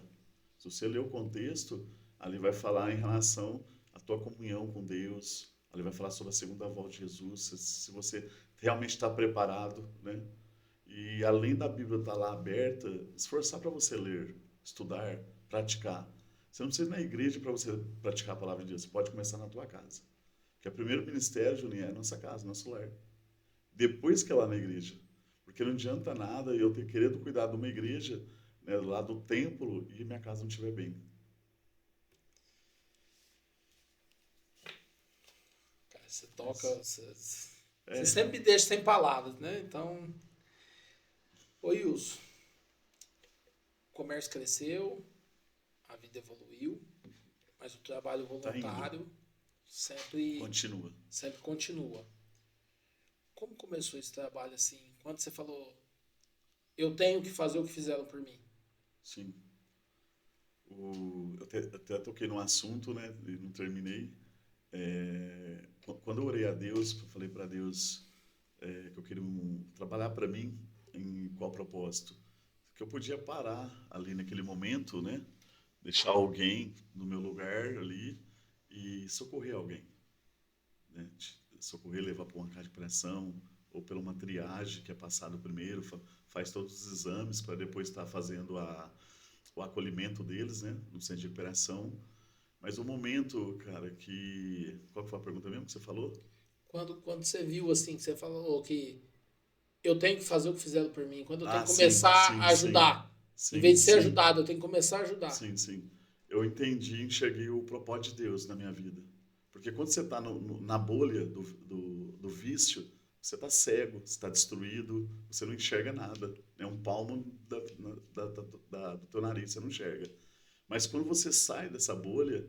Se você ler o contexto, ali vai falar em relação à tua comunhão com Deus, ali vai falar sobre a segunda volta de Jesus, se você realmente está preparado, né? E além da Bíblia estar lá aberta, esforçar para você ler, estudar, praticar. Você não precisa ir na igreja para você praticar a palavra de Deus, você pode começar na tua casa. Porque o primeiro ministério, Juninho, é a nossa casa, nosso lar. Depois que é lá na igreja. Porque não adianta nada eu ter querido cuidar de uma igreja, né, lá do templo, e minha casa não estiver bem. cara, você toca. Você É, sempre me deixa sem palavras, né? Então. Ô Wilson, o comércio cresceu, a vida evoluiu, mas o trabalho tá indo. voluntário sempre Continua. continua. Como começou esse trabalho assim? Quando você falou, eu tenho que fazer o que fizeram por mim? Sim. Eu até toquei num assunto, né? E não terminei. Quando eu orei a Deus, eu falei para Deus que eu queria trabalhar para mim em qual propósito? Que eu podia parar ali naquele momento, né? Deixar alguém no meu lugar ali e socorrer alguém, né? Socorrer, levar para uma casa de pressão ou pela uma triagem que é passado primeiro, faz todos os exames para depois estar fazendo o acolhimento deles, né? No centro de recuperação. Mas o momento, cara, que... Qual que foi a pergunta mesmo que você falou? Quando você viu assim, que você falou que eu tenho que fazer o que fizeram por mim, quando eu tenho que Sim, começar sim, a sim. ajudar, em Sim, vez de ser sim. ajudado, eu tenho que começar a ajudar. Sim, sim. Eu entendi, enxerguei o propósito de Deus na minha vida. Porque quando você está na bolha do vício, você está cego, você está destruído, você não enxerga nada. É um palmo do teu nariz, você não enxerga. Mas quando você sai dessa bolha,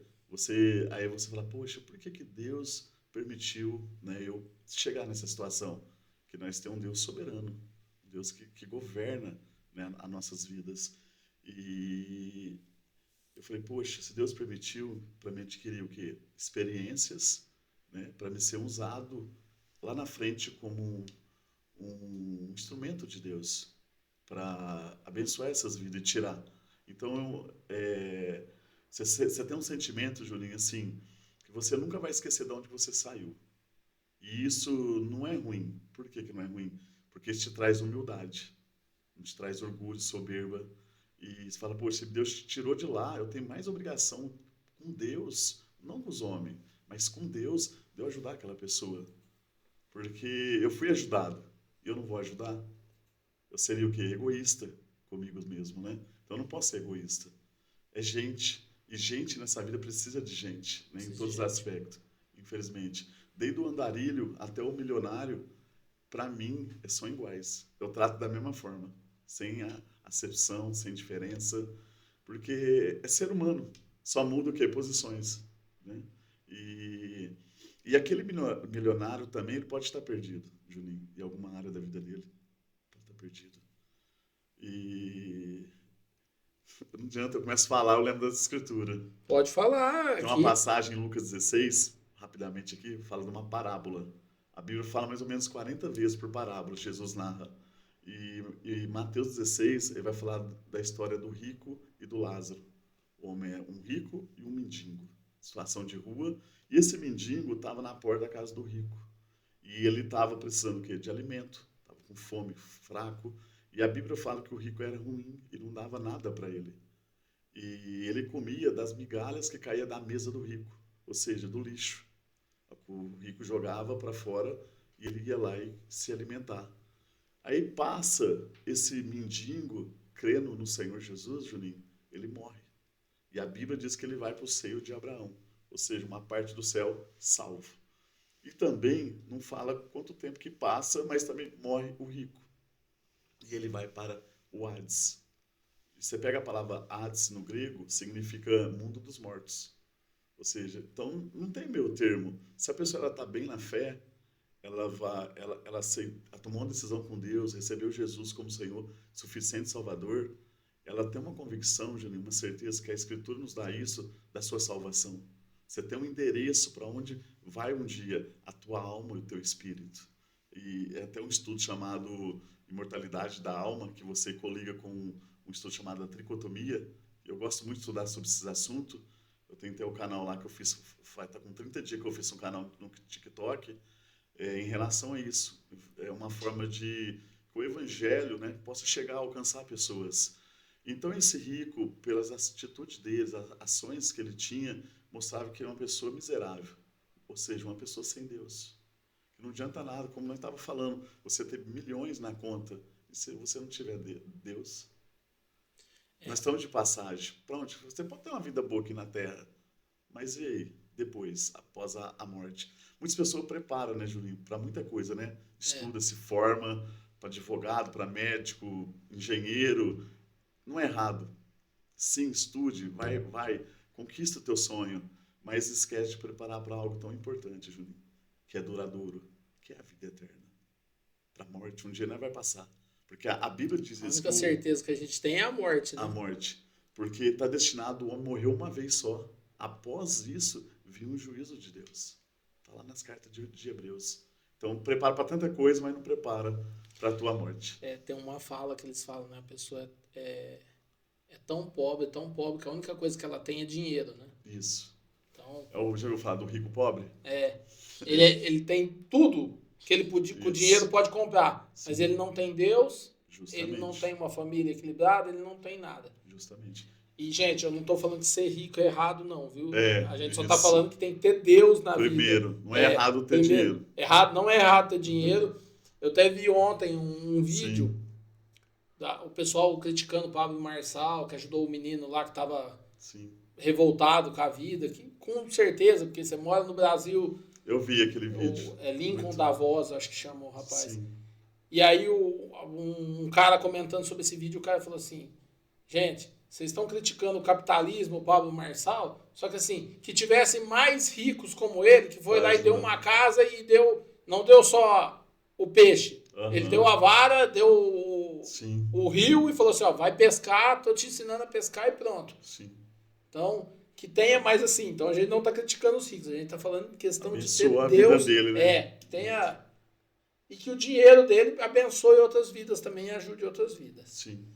aí você fala, poxa, por que Deus permitiu, né, eu chegar nessa situação? Que nós temos um Deus soberano. Deus que governa, né, as nossas vidas. E eu falei, poxa, se Deus permitiu para mim adquirir o quê? Experiências, né, para me ser usado lá na frente como um instrumento de Deus para abençoar essas vidas e tirar. Então, você tem um sentimento, Julinho, assim, que você nunca vai esquecer de onde você saiu. E isso não é ruim. Por que não é ruim? Porque isso te traz humildade, te traz orgulho, soberba. E você fala, poxa, se Deus te tirou de lá, eu tenho mais obrigação com Deus, não com os homens, mas com Deus, de eu ajudar aquela pessoa. Porque eu fui ajudado e eu não vou ajudar. Eu seria o quê? Egoísta comigo mesmo, né? Então eu não posso ser egoísta. É gente. E gente nessa vida precisa de gente, né? Em todos os aspectos, infelizmente. Desde o andarilho até o milionário, para mim, são iguais. Eu trato da mesma forma, sem acepção, sem diferença, porque é ser humano. Só muda o quê? Posições, né? E aquele milionário também, ele pode estar perdido, Juninho, em alguma área da vida dele. Pode estar perdido. E não adianta, eu começo a falar, eu lembro da escritura. Pode falar. Tem uma passagem em Lucas 16, rapidamente aqui, fala de uma parábola. A Bíblia fala mais ou menos 40 vezes por parábola, Jesus narra. E Mateus 16, ele vai falar da história do rico e do Lázaro. O homem é um rico e um mendigo, situação de rua. E esse mendigo estava na porta da casa do rico. E ele estava precisando o quê? De alimento, estava com fome, fraco. E a Bíblia fala que o rico era ruim e não dava nada para ele. E ele comia das migalhas que caía da mesa do rico, ou seja, do lixo. O rico jogava para fora e ele ia lá e se alimentar. Aí passa esse mendigo, crendo no Senhor Jesus, Juninho, ele morre. E a Bíblia diz que ele vai para o seio de Abraão, ou seja, uma parte do céu salvo. E também não fala quanto tempo que passa, mas também morre o rico. E ele vai para o Hades. Você pega a palavra Hades no grego, significa mundo dos mortos. Ou seja, então não tem meio termo. Se a pessoa está bem na fé, ela tomou uma decisão com Deus, recebeu Jesus como Senhor, suficiente Salvador, ela tem uma convicção, Juninho, uma certeza que a Escritura nos dá isso, da sua salvação. Você tem um endereço para onde vai um dia a tua alma e o teu espírito. E é até um estudo chamado Imortalidade da Alma, que você coliga com um estudo chamado a tricotomia. Eu gosto muito de estudar sobre esses assuntos. Eu tenho até o canal lá que eu fiz, está com 30 dias que eu fiz um canal no TikTok, em relação a isso. É uma forma de que o evangelho, né, possa chegar a alcançar pessoas. Então esse rico, pelas atitudes dele, as ações que ele tinha, mostrava que era uma pessoa miserável, ou seja, uma pessoa sem Deus. Que não adianta nada, como nós estávamos falando, você ter milhões na conta, e se você não tiver Deus... Nós estamos de passagem. Pronto, você pode ter uma vida boa aqui na Terra, mas e aí, depois, após a morte? Muitas pessoas preparam, né, Julinho, para muita coisa, né? Estuda, se forma, para advogado, para médico, engenheiro. Não é errado. Sim, estude, vai, conquista o teu sonho, mas esquece de preparar para algo tão importante, Julinho, que é duradouro, que é a vida eterna. Para a morte, um dia não vai passar. Porque a Bíblia diz isso. A única certeza que a gente tem é a morte, né? A morte. Porque está destinado o homem morrer uma vez só. Após isso, viu um juízo de Deus. Está lá nas cartas de Hebreus. Então, prepara para tanta coisa, mas não prepara para a tua morte. Tem uma fala que eles falam, né? A pessoa é tão pobre, que a única coisa que ela tem é dinheiro, né? Isso. Então, eu já ouviu falar do rico pobre? Ele tem tudo que ele com o dinheiro pode comprar, Sim. Mas ele não tem Deus, Justamente. Ele não tem uma família equilibrada, ele não tem nada. Justamente. E, gente, eu não estou falando que ser rico é errado, não, viu? A gente só isso. está falando que tem que ter Deus na vida. Primeiro, não é errado ter dinheiro. Não é errado ter dinheiro. Eu até vi ontem um vídeo, o pessoal criticando o Pablo Marçal, que ajudou o menino lá que estava revoltado com a vida, que com certeza, porque você mora no Brasil... Eu vi aquele vídeo. Lincoln da Voz, acho que chama o rapaz. Sim. E aí um cara comentando sobre esse vídeo, o cara falou assim, gente, vocês estão criticando o capitalismo, o Pablo Marçal, só que assim, que tivessem mais ricos como ele, que foi lá e deu uma casa e não deu só o peixe. Ele deu a vara, deu Sim, o rio e falou assim, ó, vai pescar, tô te ensinando a pescar e pronto. sim. Então, que tenha mais assim. Então, a gente não tá criticando os ricos, a gente tá falando em questão de ter Abençoa a vida Deus, dele, né? que tenha... E que o dinheiro dele abençoe outras vidas também e ajude outras vidas. Sim,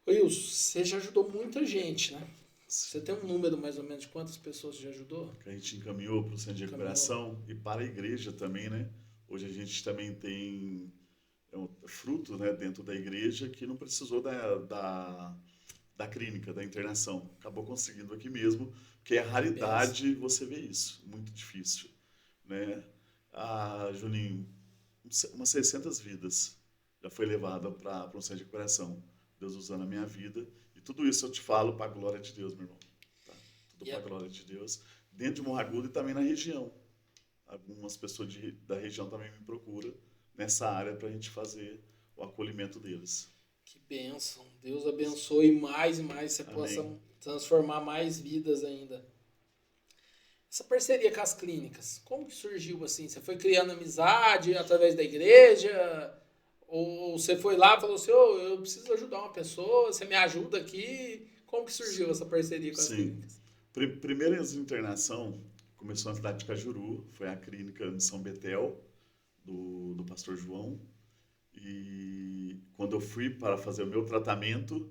Wilson, você já ajudou muita gente, né? Você sim. tem um número mais ou menos de quantas pessoas você já ajudou? Que a gente encaminhou para o centro de Encaminhou. recuperação e para a igreja também, né? Hoje a gente também tem fruto, né, dentro da igreja que não precisou da clínica, da internação. Acabou conseguindo aqui mesmo, que é Que benção. raridade você ver isso, muito difícil, né? Juninho, umas 600 vidas já foi levada para um centro de recuperação. Deus usando a minha vida. E tudo isso eu te falo para a glória de Deus, meu irmão. Tá? Tudo E para a é- glória de Deus. Dentro de Morragudo e também na região. Algumas pessoas da região também me procuram nessa área para a gente fazer o acolhimento deles. Que bênção. Deus abençoe mais e mais, você possa Amém. transformar mais vidas ainda. Essa parceria com as clínicas, como que surgiu assim? Você foi criando amizade através da igreja? Ou você foi lá e falou assim, "Ô, eu preciso ajudar uma pessoa, você me ajuda aqui? Como que surgiu essa parceria com as Sim. clínicas? Primeira internação começou na cidade de Cajuru, foi a clínica de São Betel, do pastor João. E quando eu fui para fazer o meu tratamento,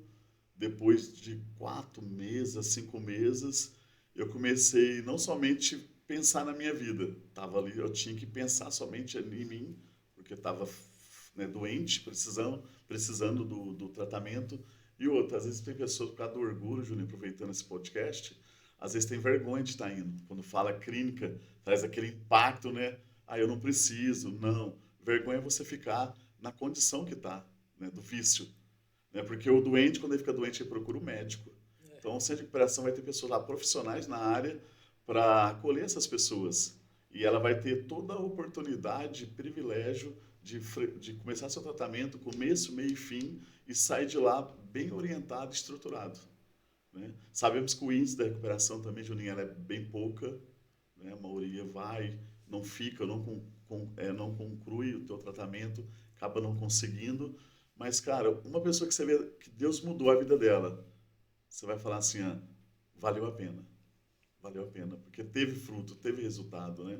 depois de 4 meses, 5 meses, eu comecei não somente pensar na minha vida, tava ali, eu tinha que pensar somente em mim, porque estava, né, doente, precisando do tratamento. E outra, às vezes tem pessoas por causa do orgulho, Juninho, aproveitando esse podcast, às vezes tem vergonha de estar indo. Quando fala clínica, traz aquele impacto, né? Ah, eu não preciso, não. Vergonha é você ficar na condição que está, né, do vício, né? Porque o doente, quando ele fica doente, ele procura o médico. Então, o centro de recuperação vai ter pessoas lá, profissionais na área, para acolher essas pessoas. E ela vai ter toda a oportunidade, privilégio de começar seu tratamento, começo, meio e fim, e sair de lá bem orientado e estruturado, né? Sabemos que o índice da recuperação também, Juninho, ela é bem pouca, né? A maioria vai, não fica, não conclui o teu tratamento, acaba não conseguindo. Mas, cara, uma pessoa que você vê que Deus mudou a vida dela, você vai falar assim, valeu a pena. Valeu a pena, porque teve fruto, teve resultado, né?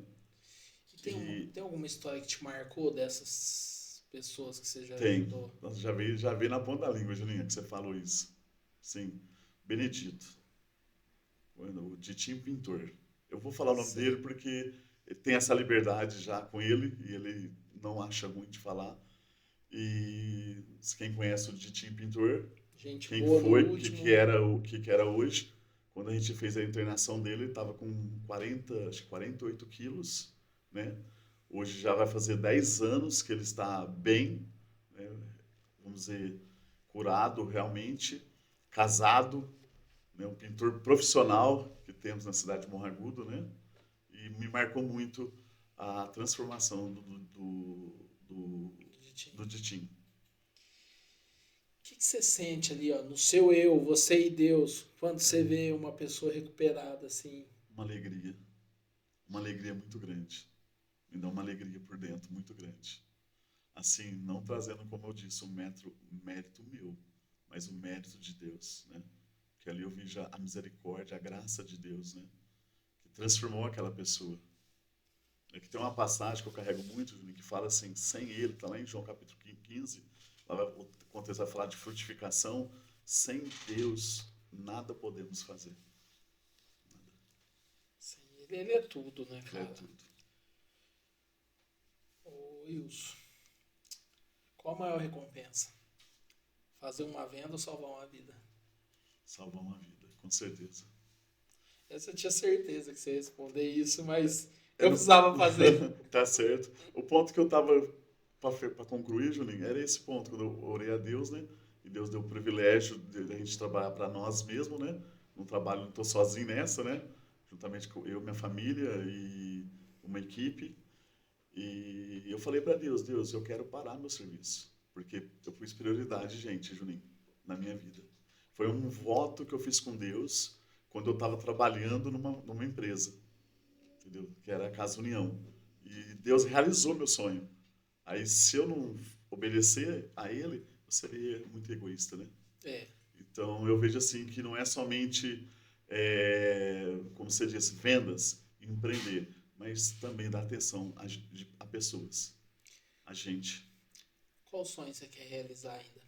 E E tem alguma história que te marcou dessas pessoas que você já tem. ajudou? Nossa, já vi na ponta da língua, Julinha, que você falou isso. Sim. Benedito. O Ditinho Pintor. Eu vou falar o nome dele Sei. porque tem essa liberdade já com ele e ele não acha ruim de falar. E quem conhece o Ditinho Pintor, Gente quem boa no foi, último. o que era hoje, quando a gente fez a internação dele, ele estava com 40, acho que 48 quilos, né? Hoje já vai fazer 10 anos que ele está bem, né? Vamos dizer, curado realmente, casado, né? Um pintor profissional que temos na cidade de Morragudo, né? E me marcou muito a transformação do Ditim. O que você sente ali, ó, no seu eu, você e Deus, quando você vê uma pessoa recuperada assim? Uma uma alegria muito grande. Me dá uma alegria por dentro muito grande. Assim, não trazendo, como eu disse, mérito meu, mas o mérito de Deus, né? Que ali eu vi já a misericórdia, a graça de Deus, né? Que transformou aquela pessoa. É que tem uma passagem que eu carrego muito, Juninho, que fala assim, sem ele, está lá em João capítulo 15, o contexto vai falar de frutificação, sem Deus nada podemos fazer. Nada. Sim, ele é tudo, né, Ele é cara? tudo. Ô, Wilson, qual a maior recompensa? Fazer uma venda ou salvar uma vida? Salvar uma vida, com certeza. Essa eu tinha certeza que você ia responder isso, mas Eu eu não... precisava fazer. Tá certo. O ponto que eu tava para concluir, Juninho, era esse ponto, quando eu orei a Deus, né? E Deus deu o privilégio de a gente trabalhar para nós mesmos, né? Não trabalho, não estou sozinho nessa, né? Juntamente com eu, minha família e uma equipe. E eu falei para Deus, Deus, eu quero parar meu serviço, porque eu pus prioridade, gente, Juninho, na minha vida. Foi um voto que eu fiz com Deus quando eu estava trabalhando numa empresa, entendeu? Que era a Casa União. E Deus realizou meu sonho. Aí, se eu não obedecer a Ele, seria muito egoísta, né? É. Então, eu vejo assim que não é somente, como você disse, vendas, empreender, mas também dar atenção a pessoas, a gente. Qual sonho você quer realizar ainda?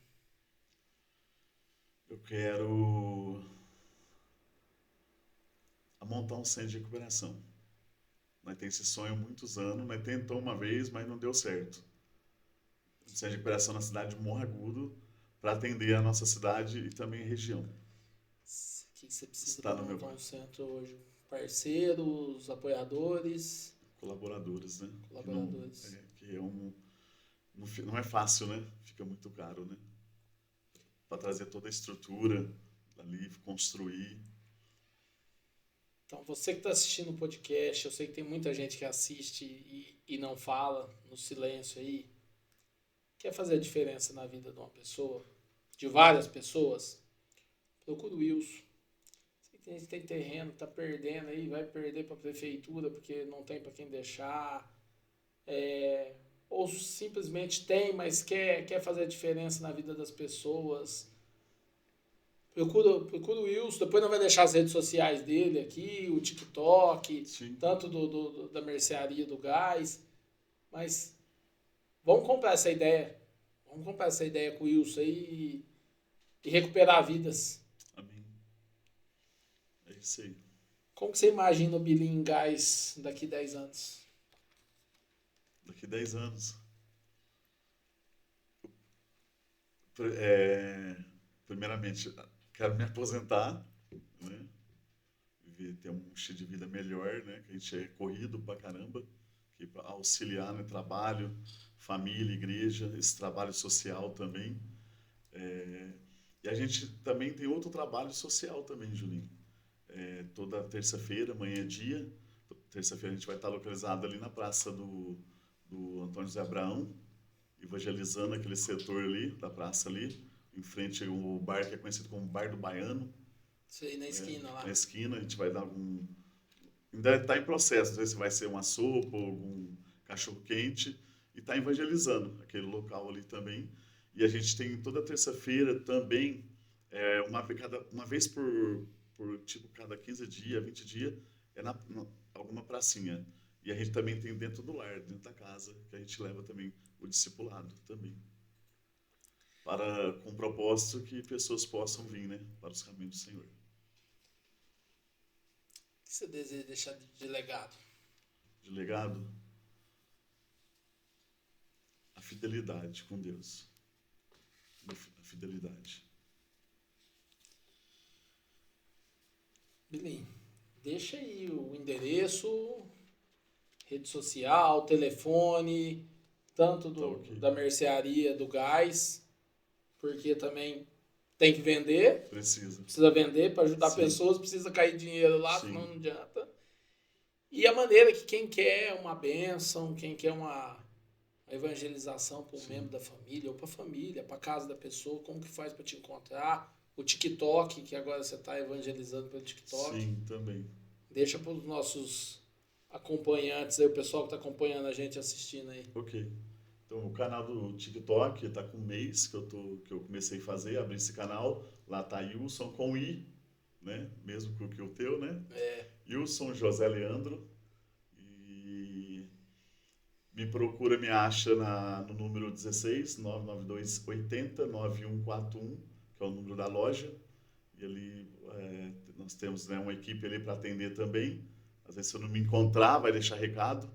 Eu quero montar um centro de recuperação. Nós temos esse sonho há muitos anos, nós tentamos uma vez, mas não deu certo. Um centro de recuperação na cidade de Morro Agudo, para atender a nossa cidade e também a região. O que você precisa Está para no meu montar um centro hoje? Parceiros, apoiadores, colaboradores, né? colaboradores. Que não é fácil, né? Fica muito caro, né? Para trazer toda a estrutura ali, construir. Então, você que está assistindo o podcast, eu sei que tem muita gente que assiste e não fala, no silêncio aí. Quer fazer a diferença na vida de uma pessoa, de várias pessoas? Procura o Wilson. Sei que tem terreno, tá perdendo aí, vai perder para a prefeitura porque não tem para quem deixar. Ou simplesmente tem, mas quer fazer a diferença na vida das pessoas. Procura o Wilson, depois não vai deixar as redes sociais dele aqui, o TikTok, Sim. tanto da mercearia do gás. Mas vamos comprar essa ideia. Vamos comprar essa ideia com o Wilson aí e recuperar vidas. Amém. É isso aí. Como que você imagina o Bilinho em gás daqui 10 anos? Daqui 10 anos. Primeiramente, quero me aposentar, né? Ter um estilo de vida melhor, né? Que a gente é corrido pra caramba, que para auxiliar no trabalho, família, igreja, esse trabalho social também. E a gente também tem outro trabalho social também, Julinho. Toda terça-feira, amanhã é dia. Terça-feira a gente vai estar localizado ali na praça do Antônio José Abraão, evangelizando aquele setor ali, da praça ali, em frente ao bar que é conhecido como Bar do Baiano. Isso aí na esquina lá. Na esquina, a gente vai dar algum... Ainda está em processo, não sei se vai ser uma sopa ou algum cachorro-quente, e está evangelizando aquele local ali também. E a gente tem toda terça-feira também, uma vez por tipo, cada 15 dias, 20 dias, alguma pracinha. E a gente também tem dentro do lar, dentro da casa, que a gente leva também o discipulado também. Com o propósito que pessoas possam vir, né, para os caminhos do Senhor. O que você deseja deixar de legado? De legado, a fidelidade com Deus. A fidelidade. Bilinho, deixa aí o endereço, rede social, telefone, tanto Tá ok. da mercearia do gás, porque também tem que vender. Precisa vender para ajudar Sim. pessoas, precisa cair dinheiro lá, Sim. senão não adianta. E a maneira que quem quer uma bênção, quem quer uma evangelização para um Sim. membro da família, ou para a família, para a casa da pessoa, como que faz para te encontrar? O TikTok, que agora você está evangelizando pelo TikTok. Sim, também. Deixa para os nossos acompanhantes aí, o pessoal que está acompanhando a gente assistindo aí. Ok. Então, o canal do TikTok está com um mês que eu comecei a fazer, abri esse canal. Lá tá Wilson com I, né? Mesmo que o teu, né? Wilson José Leandro. E me procura, me acha no número 16 992 80 9141, que é o número da loja. E ali nós temos, né, uma equipe ali para atender também. Às vezes, se eu não me encontrar, vai deixar recado.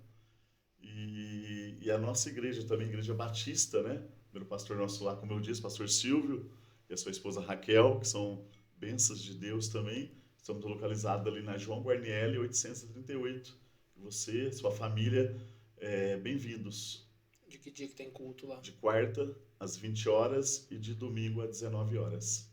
E a nossa igreja também, Igreja Batista, né? O primeiro pastor nosso lá, como eu disse, pastor Silvio, e a sua esposa Raquel, que são bênçãos de Deus também. Estamos localizados ali na João Guarnieri, 838. E você, sua família, bem-vindos. De que dia que tem culto lá? De quarta, às 20 horas, e de domingo, às 19 horas.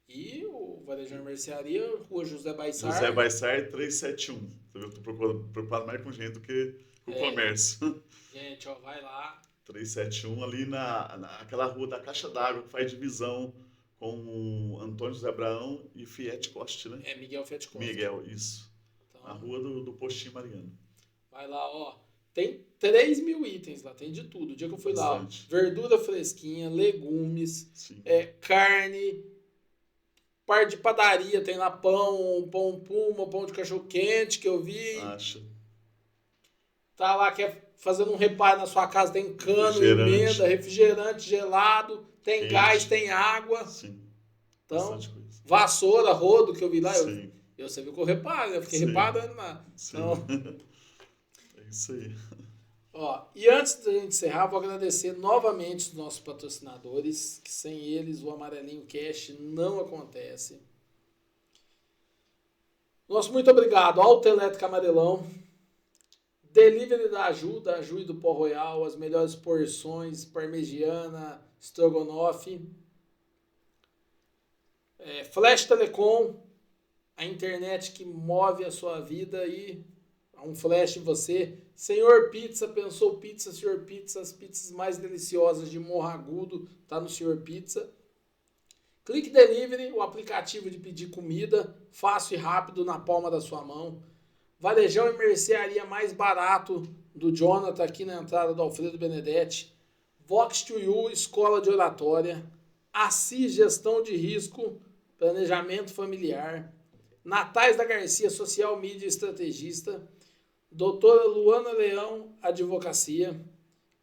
E o Varejão Mercearia, Rua José Baissar. José Baissar, 371. Eu estou preocupado mais com gente do que com o comércio. Gente, ó, vai lá. 371, ali naquela rua da Caixa d'Água, que faz divisão com o Antônio José Abraão e Fiat Costa, né? Miguel Fiat Costa. Miguel, isso. Então, Na rua do Postinho Mariano. vai lá, ó. Tem 3.000 itens lá, tem de tudo. O dia que eu fui lá, ó, Bastante. verdura fresquinha, legumes, Sim. carne, parte de padaria, tem lá pão puma, pão de cachorro quente que eu vi. Acha. Tá lá, quer fazendo um reparo na sua casa, tem cano, Refrigerante. emenda, refrigerante gelado, tem Quente. gás, tem água. Sim. Então, Bastante coisa. vassoura, rodo que eu vi lá. Sim. Você viu que eu reparo, eu fiquei Sim. reparando lá. Sim. Então, É isso aí. ó, e antes da gente encerrar, vou agradecer novamente os nossos patrocinadores, que sem eles o Amarelinho Cash não acontece. Nosso muito obrigado ao Autoelétrica Amarelão, Delivery da Aju e do Pó Royal, as melhores porções, parmegiana, estrogonofe. Flash Telecom, a internet que move a sua vida e há um flash em você. Senhor Pizza, pensou pizza, Senhor Pizza, as pizzas mais deliciosas de Morro Agudo, tá no Senhor Pizza. Click Delivery, o aplicativo de pedir comida, fácil e rápido na palma da sua mão. Varejão e mercearia mais barato do Jonathan aqui na entrada do Alfredo Benedetti. Vox2U, escola de oratória. Assis Gestão de Risco, planejamento familiar. Natais da Garcia, social media estrategista. Doutora Luana Leão, advocacia.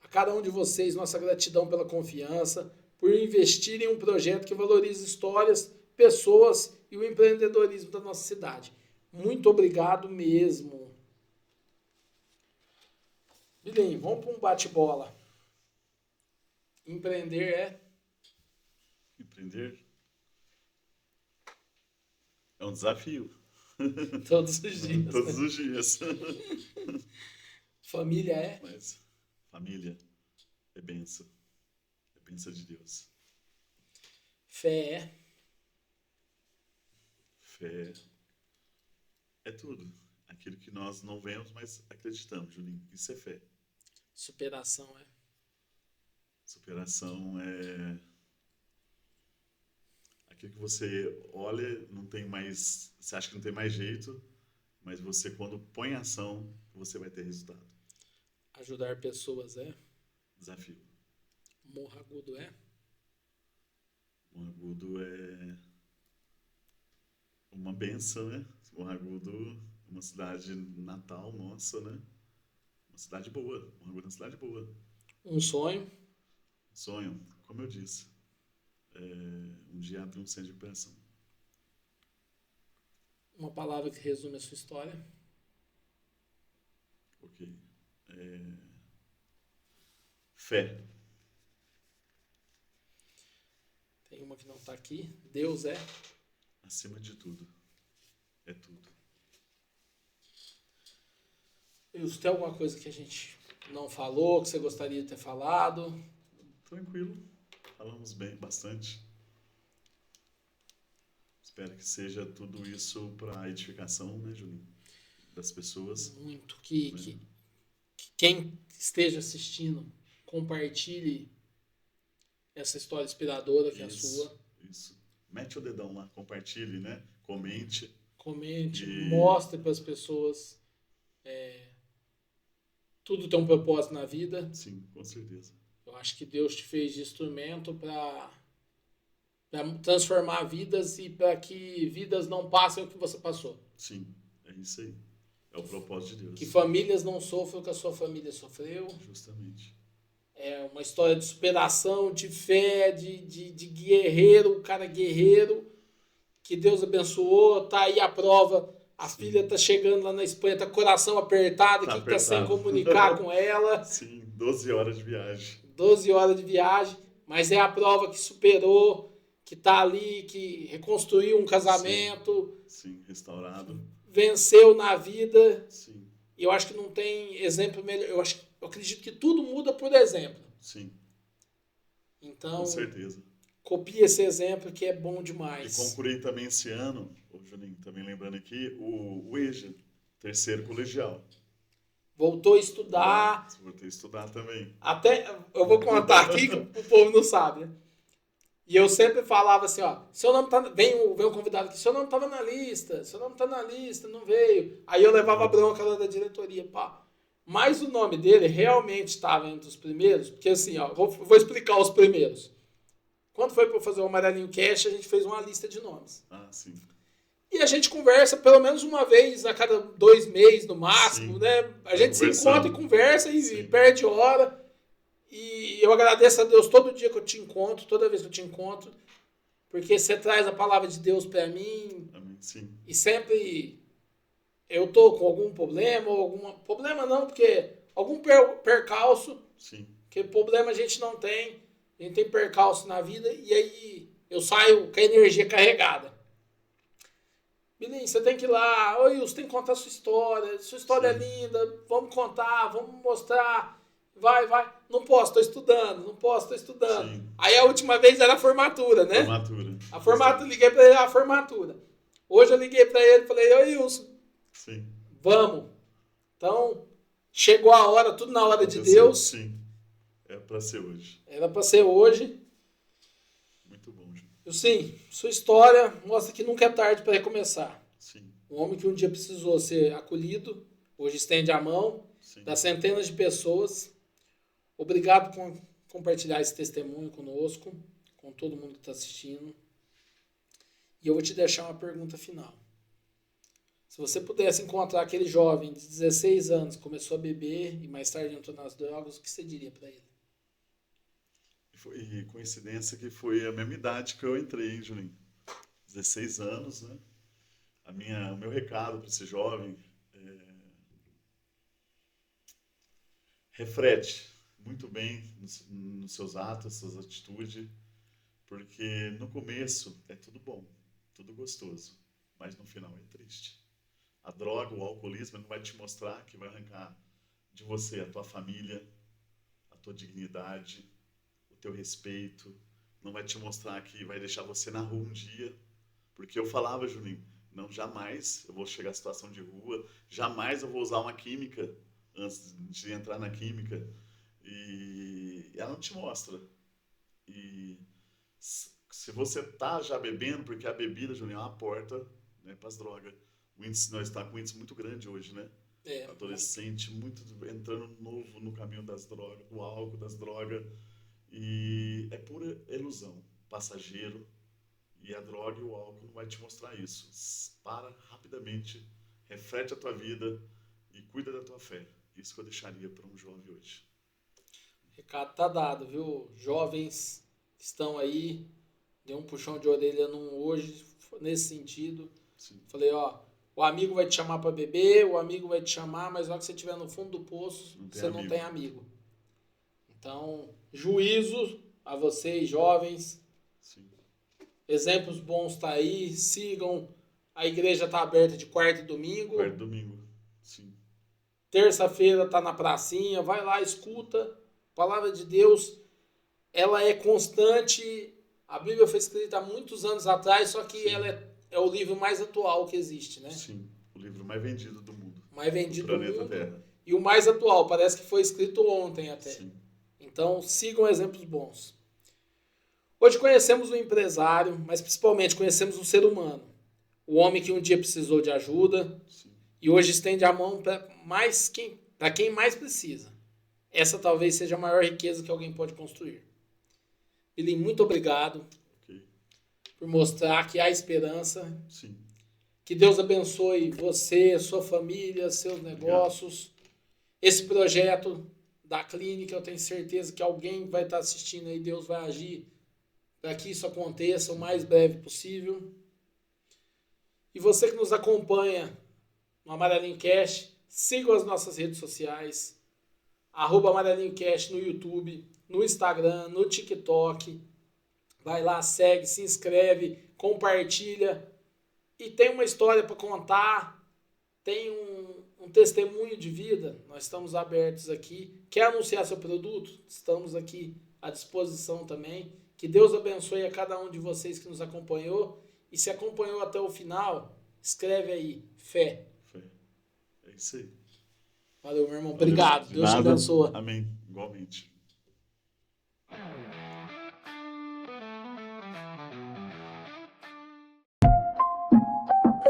A cada um de vocês, nossa gratidão pela confiança, por investir em um projeto que valoriza histórias, pessoas e o empreendedorismo da nossa cidade. Muito obrigado mesmo. Bilinho, vamos para um bate-bola. Empreender é? Empreender é um desafio. Todos os dias. Todos né? os dias. Família é? Mas família é bênção. É bênção de Deus. Fé é? Fé é tudo. Aquilo que nós não vemos, mas acreditamos, Julinho. Isso é fé. Superação é? Superação é aquilo que você olha, não tem mais, você acha que não tem mais jeito, mas você quando põe em ação, você vai ter resultado. Ajudar pessoas é? Desafio. Morro Agudo é? Morro Agudo é uma benção, né? Morro Agudo é uma cidade natal nossa, né? Uma cidade boa. Morro Agudo é uma cidade boa. Um sonho? Sonho, como eu disse, um dia abrir um centro de recuperação. Uma palavra que resume a sua história? Ok. Fé. Tem uma que não está aqui. Deus é? Acima de tudo. É tudo. Wilson, tem alguma coisa que a gente não falou, que você gostaria de ter falado? Tranquilo. Falamos bem, bastante. Espero que seja tudo isso para a edificação, né, Julinho? Das pessoas. Muito. Que quem esteja assistindo compartilhe essa história inspiradora que é a sua. Isso. Mete o dedão lá, compartilhe, né? Comente. Comente, E- mostre para as pessoas. Tudo tem um propósito na vida. Sim, com certeza. Eu acho que Deus te fez de instrumento para transformar vidas e para que vidas não passem o que você passou. Sim, é isso aí. É o propósito de Deus. Que famílias não sofram o que a sua família sofreu. Justamente. É uma história de superação, de fé, de guerreiro, um cara guerreiro, que Deus abençoou, tá aí a prova. A Sim. filha tá chegando lá na Espanha, tá com o coração apertado, Tá que tá sem apertado. comunicar com ela. Sim, 12 horas de viagem. 12 horas de viagem, mas é a prova que superou, que tá ali, que reconstruiu um casamento, Sim, restaurado. venceu na vida. Sim, E eu acho que não tem exemplo melhor. Eu acredito que tudo muda por exemplo. sim, Então, com certeza. copie esse exemplo que é bom E demais. concluí também esse ano, ô Juninho, também lembrando aqui, o EJA, terceiro colegial. Voltou a estudar. Voltei a estudar também. Até, eu vou contar aqui que o povo não sabe, né? E eu sempre falava assim, ó, seu nome tá, vem um convidado aqui, seu nome tava na lista, seu nome tá na lista, não veio. Aí eu levava a bronca lá da diretoria, pá. Mas o nome dele realmente estava entre os primeiros, porque assim, ó, vou explicar os primeiros. Quando foi para fazer o Amarelinho Cast, a gente fez uma lista de nomes. Ah, sim. E a gente conversa pelo menos uma vez a cada 2 meses, no máximo, Sim. né? A gente se encontra e conversa e Sim. perde hora. E eu agradeço a Deus todo dia que eu te encontro, toda vez que eu te encontro, porque você traz a palavra de Deus para mim. Amém. Sim. E sempre eu tô com algum problema, ou alguma... Problema não, porque algum percalço, Sim. que problema a gente não tem. A gente tem percalço na vida e aí eu saio com a energia carregada. Bilinho, você tem que ir lá. Oi, você tem que contar a sua história. Sua história é linda. Vamos contar, vamos mostrar. Vai. Não posso, estou estudando. Sim. Aí a última vez era a formatura, né? Formatura. A formatura, liguei para ele, a formatura. Hoje eu liguei para ele e falei, oi, Wilson, Sim. vamos. Então, chegou a hora, tudo na hora de Deus. Sim. É para ser hoje. Era para ser hoje. Muito bom, Júnior. Sim, sua história mostra que nunca é tarde para recomeçar. Sim. Um homem que um dia precisou ser acolhido, hoje estende a mão Sim. das centenas de pessoas. Obrigado por compartilhar esse testemunho conosco, com todo mundo que está assistindo. E eu vou te deixar uma pergunta final. Se você pudesse encontrar aquele jovem de 16 anos que começou a beber e mais tarde entrou nas drogas, o que você diria para ele? E coincidência que foi a mesma idade que eu entrei, hein, Julinho? 16 anos, né? O meu recado para esse jovem reflete muito bem nos seus atos, suas atitudes, porque no começo é tudo bom, tudo gostoso, mas no final é triste. A droga, o alcoolismo não vai te mostrar que vai arrancar de você a tua família, a tua dignidade, o teu respeito, não vai te mostrar que vai deixar você na rua um dia, porque eu falava, Juninho, não, jamais eu vou chegar à situação de rua, jamais eu vou usar uma química antes de entrar na química, e ela não te mostra. E se você tá já bebendo, porque a bebida, Juninho, é uma porta, né, para as drogas. Nós estamos com um índice muito grande hoje, né? Adolescente muito entrando novo no caminho das drogas, do álcool, das drogas. E é pura ilusão, passageiro. E a droga e o álcool não vai te mostrar isso. Para rapidamente, reflete a tua vida e cuida da tua fé. Isso que eu deixaria para um jovem hoje. O recado tá dado, viu? Jovens que estão aí, dê um puxão de orelha hoje, nesse sentido. Sim. Falei, ó, o amigo vai te chamar para beber, o amigo vai te chamar, mas na hora que você estiver no fundo do poço, você não tem amigo. Então, juízo a vocês, jovens. Sim. Exemplos bons tá aí, sigam. A igreja tá aberta de quarta e domingo. Quarta e domingo, sim. Terça-feira tá na pracinha, vai lá, escuta. A palavra de Deus, ela é constante. A Bíblia foi escrita há muitos anos atrás, só que ela é o livro mais atual que existe, né? Sim, o livro mais vendido do mundo. Mais vendido do planeta mundo. Terra. E o mais atual, parece que foi escrito ontem até. Sim. Então, sigam exemplos bons. Hoje conhecemos um empresário, mas principalmente conhecemos um ser humano. O homem que um dia precisou de ajuda. Sim. E hoje estende a mão para quem mais precisa. Essa talvez seja a maior riqueza que alguém pode construir. Billy, muito obrigado por mostrar que há esperança. Sim. Que Deus abençoe você, sua família, seus negócios. Esse projeto da clínica, eu tenho certeza que alguém vai estar assistindo aí, Deus vai agir para que isso aconteça o mais breve possível. E você que nos acompanha no Amarelinho Cast, siga as nossas redes sociais, @Amarelinho Cast no YouTube, no Instagram, no TikTok. Vai lá, segue, se inscreve, compartilha. E tem uma história para contar, tem um testemunho de vida, nós estamos abertos aqui. Quer anunciar seu produto? Estamos aqui à disposição também. Que Deus abençoe a cada um de vocês que nos acompanhou. E se acompanhou até o final, escreve aí, fé. Fé. É isso aí. Valeu, meu irmão. Obrigado. De Deus te nada. abençoe. Amém. Igualmente.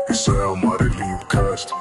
Isso é Amarelinho Cast.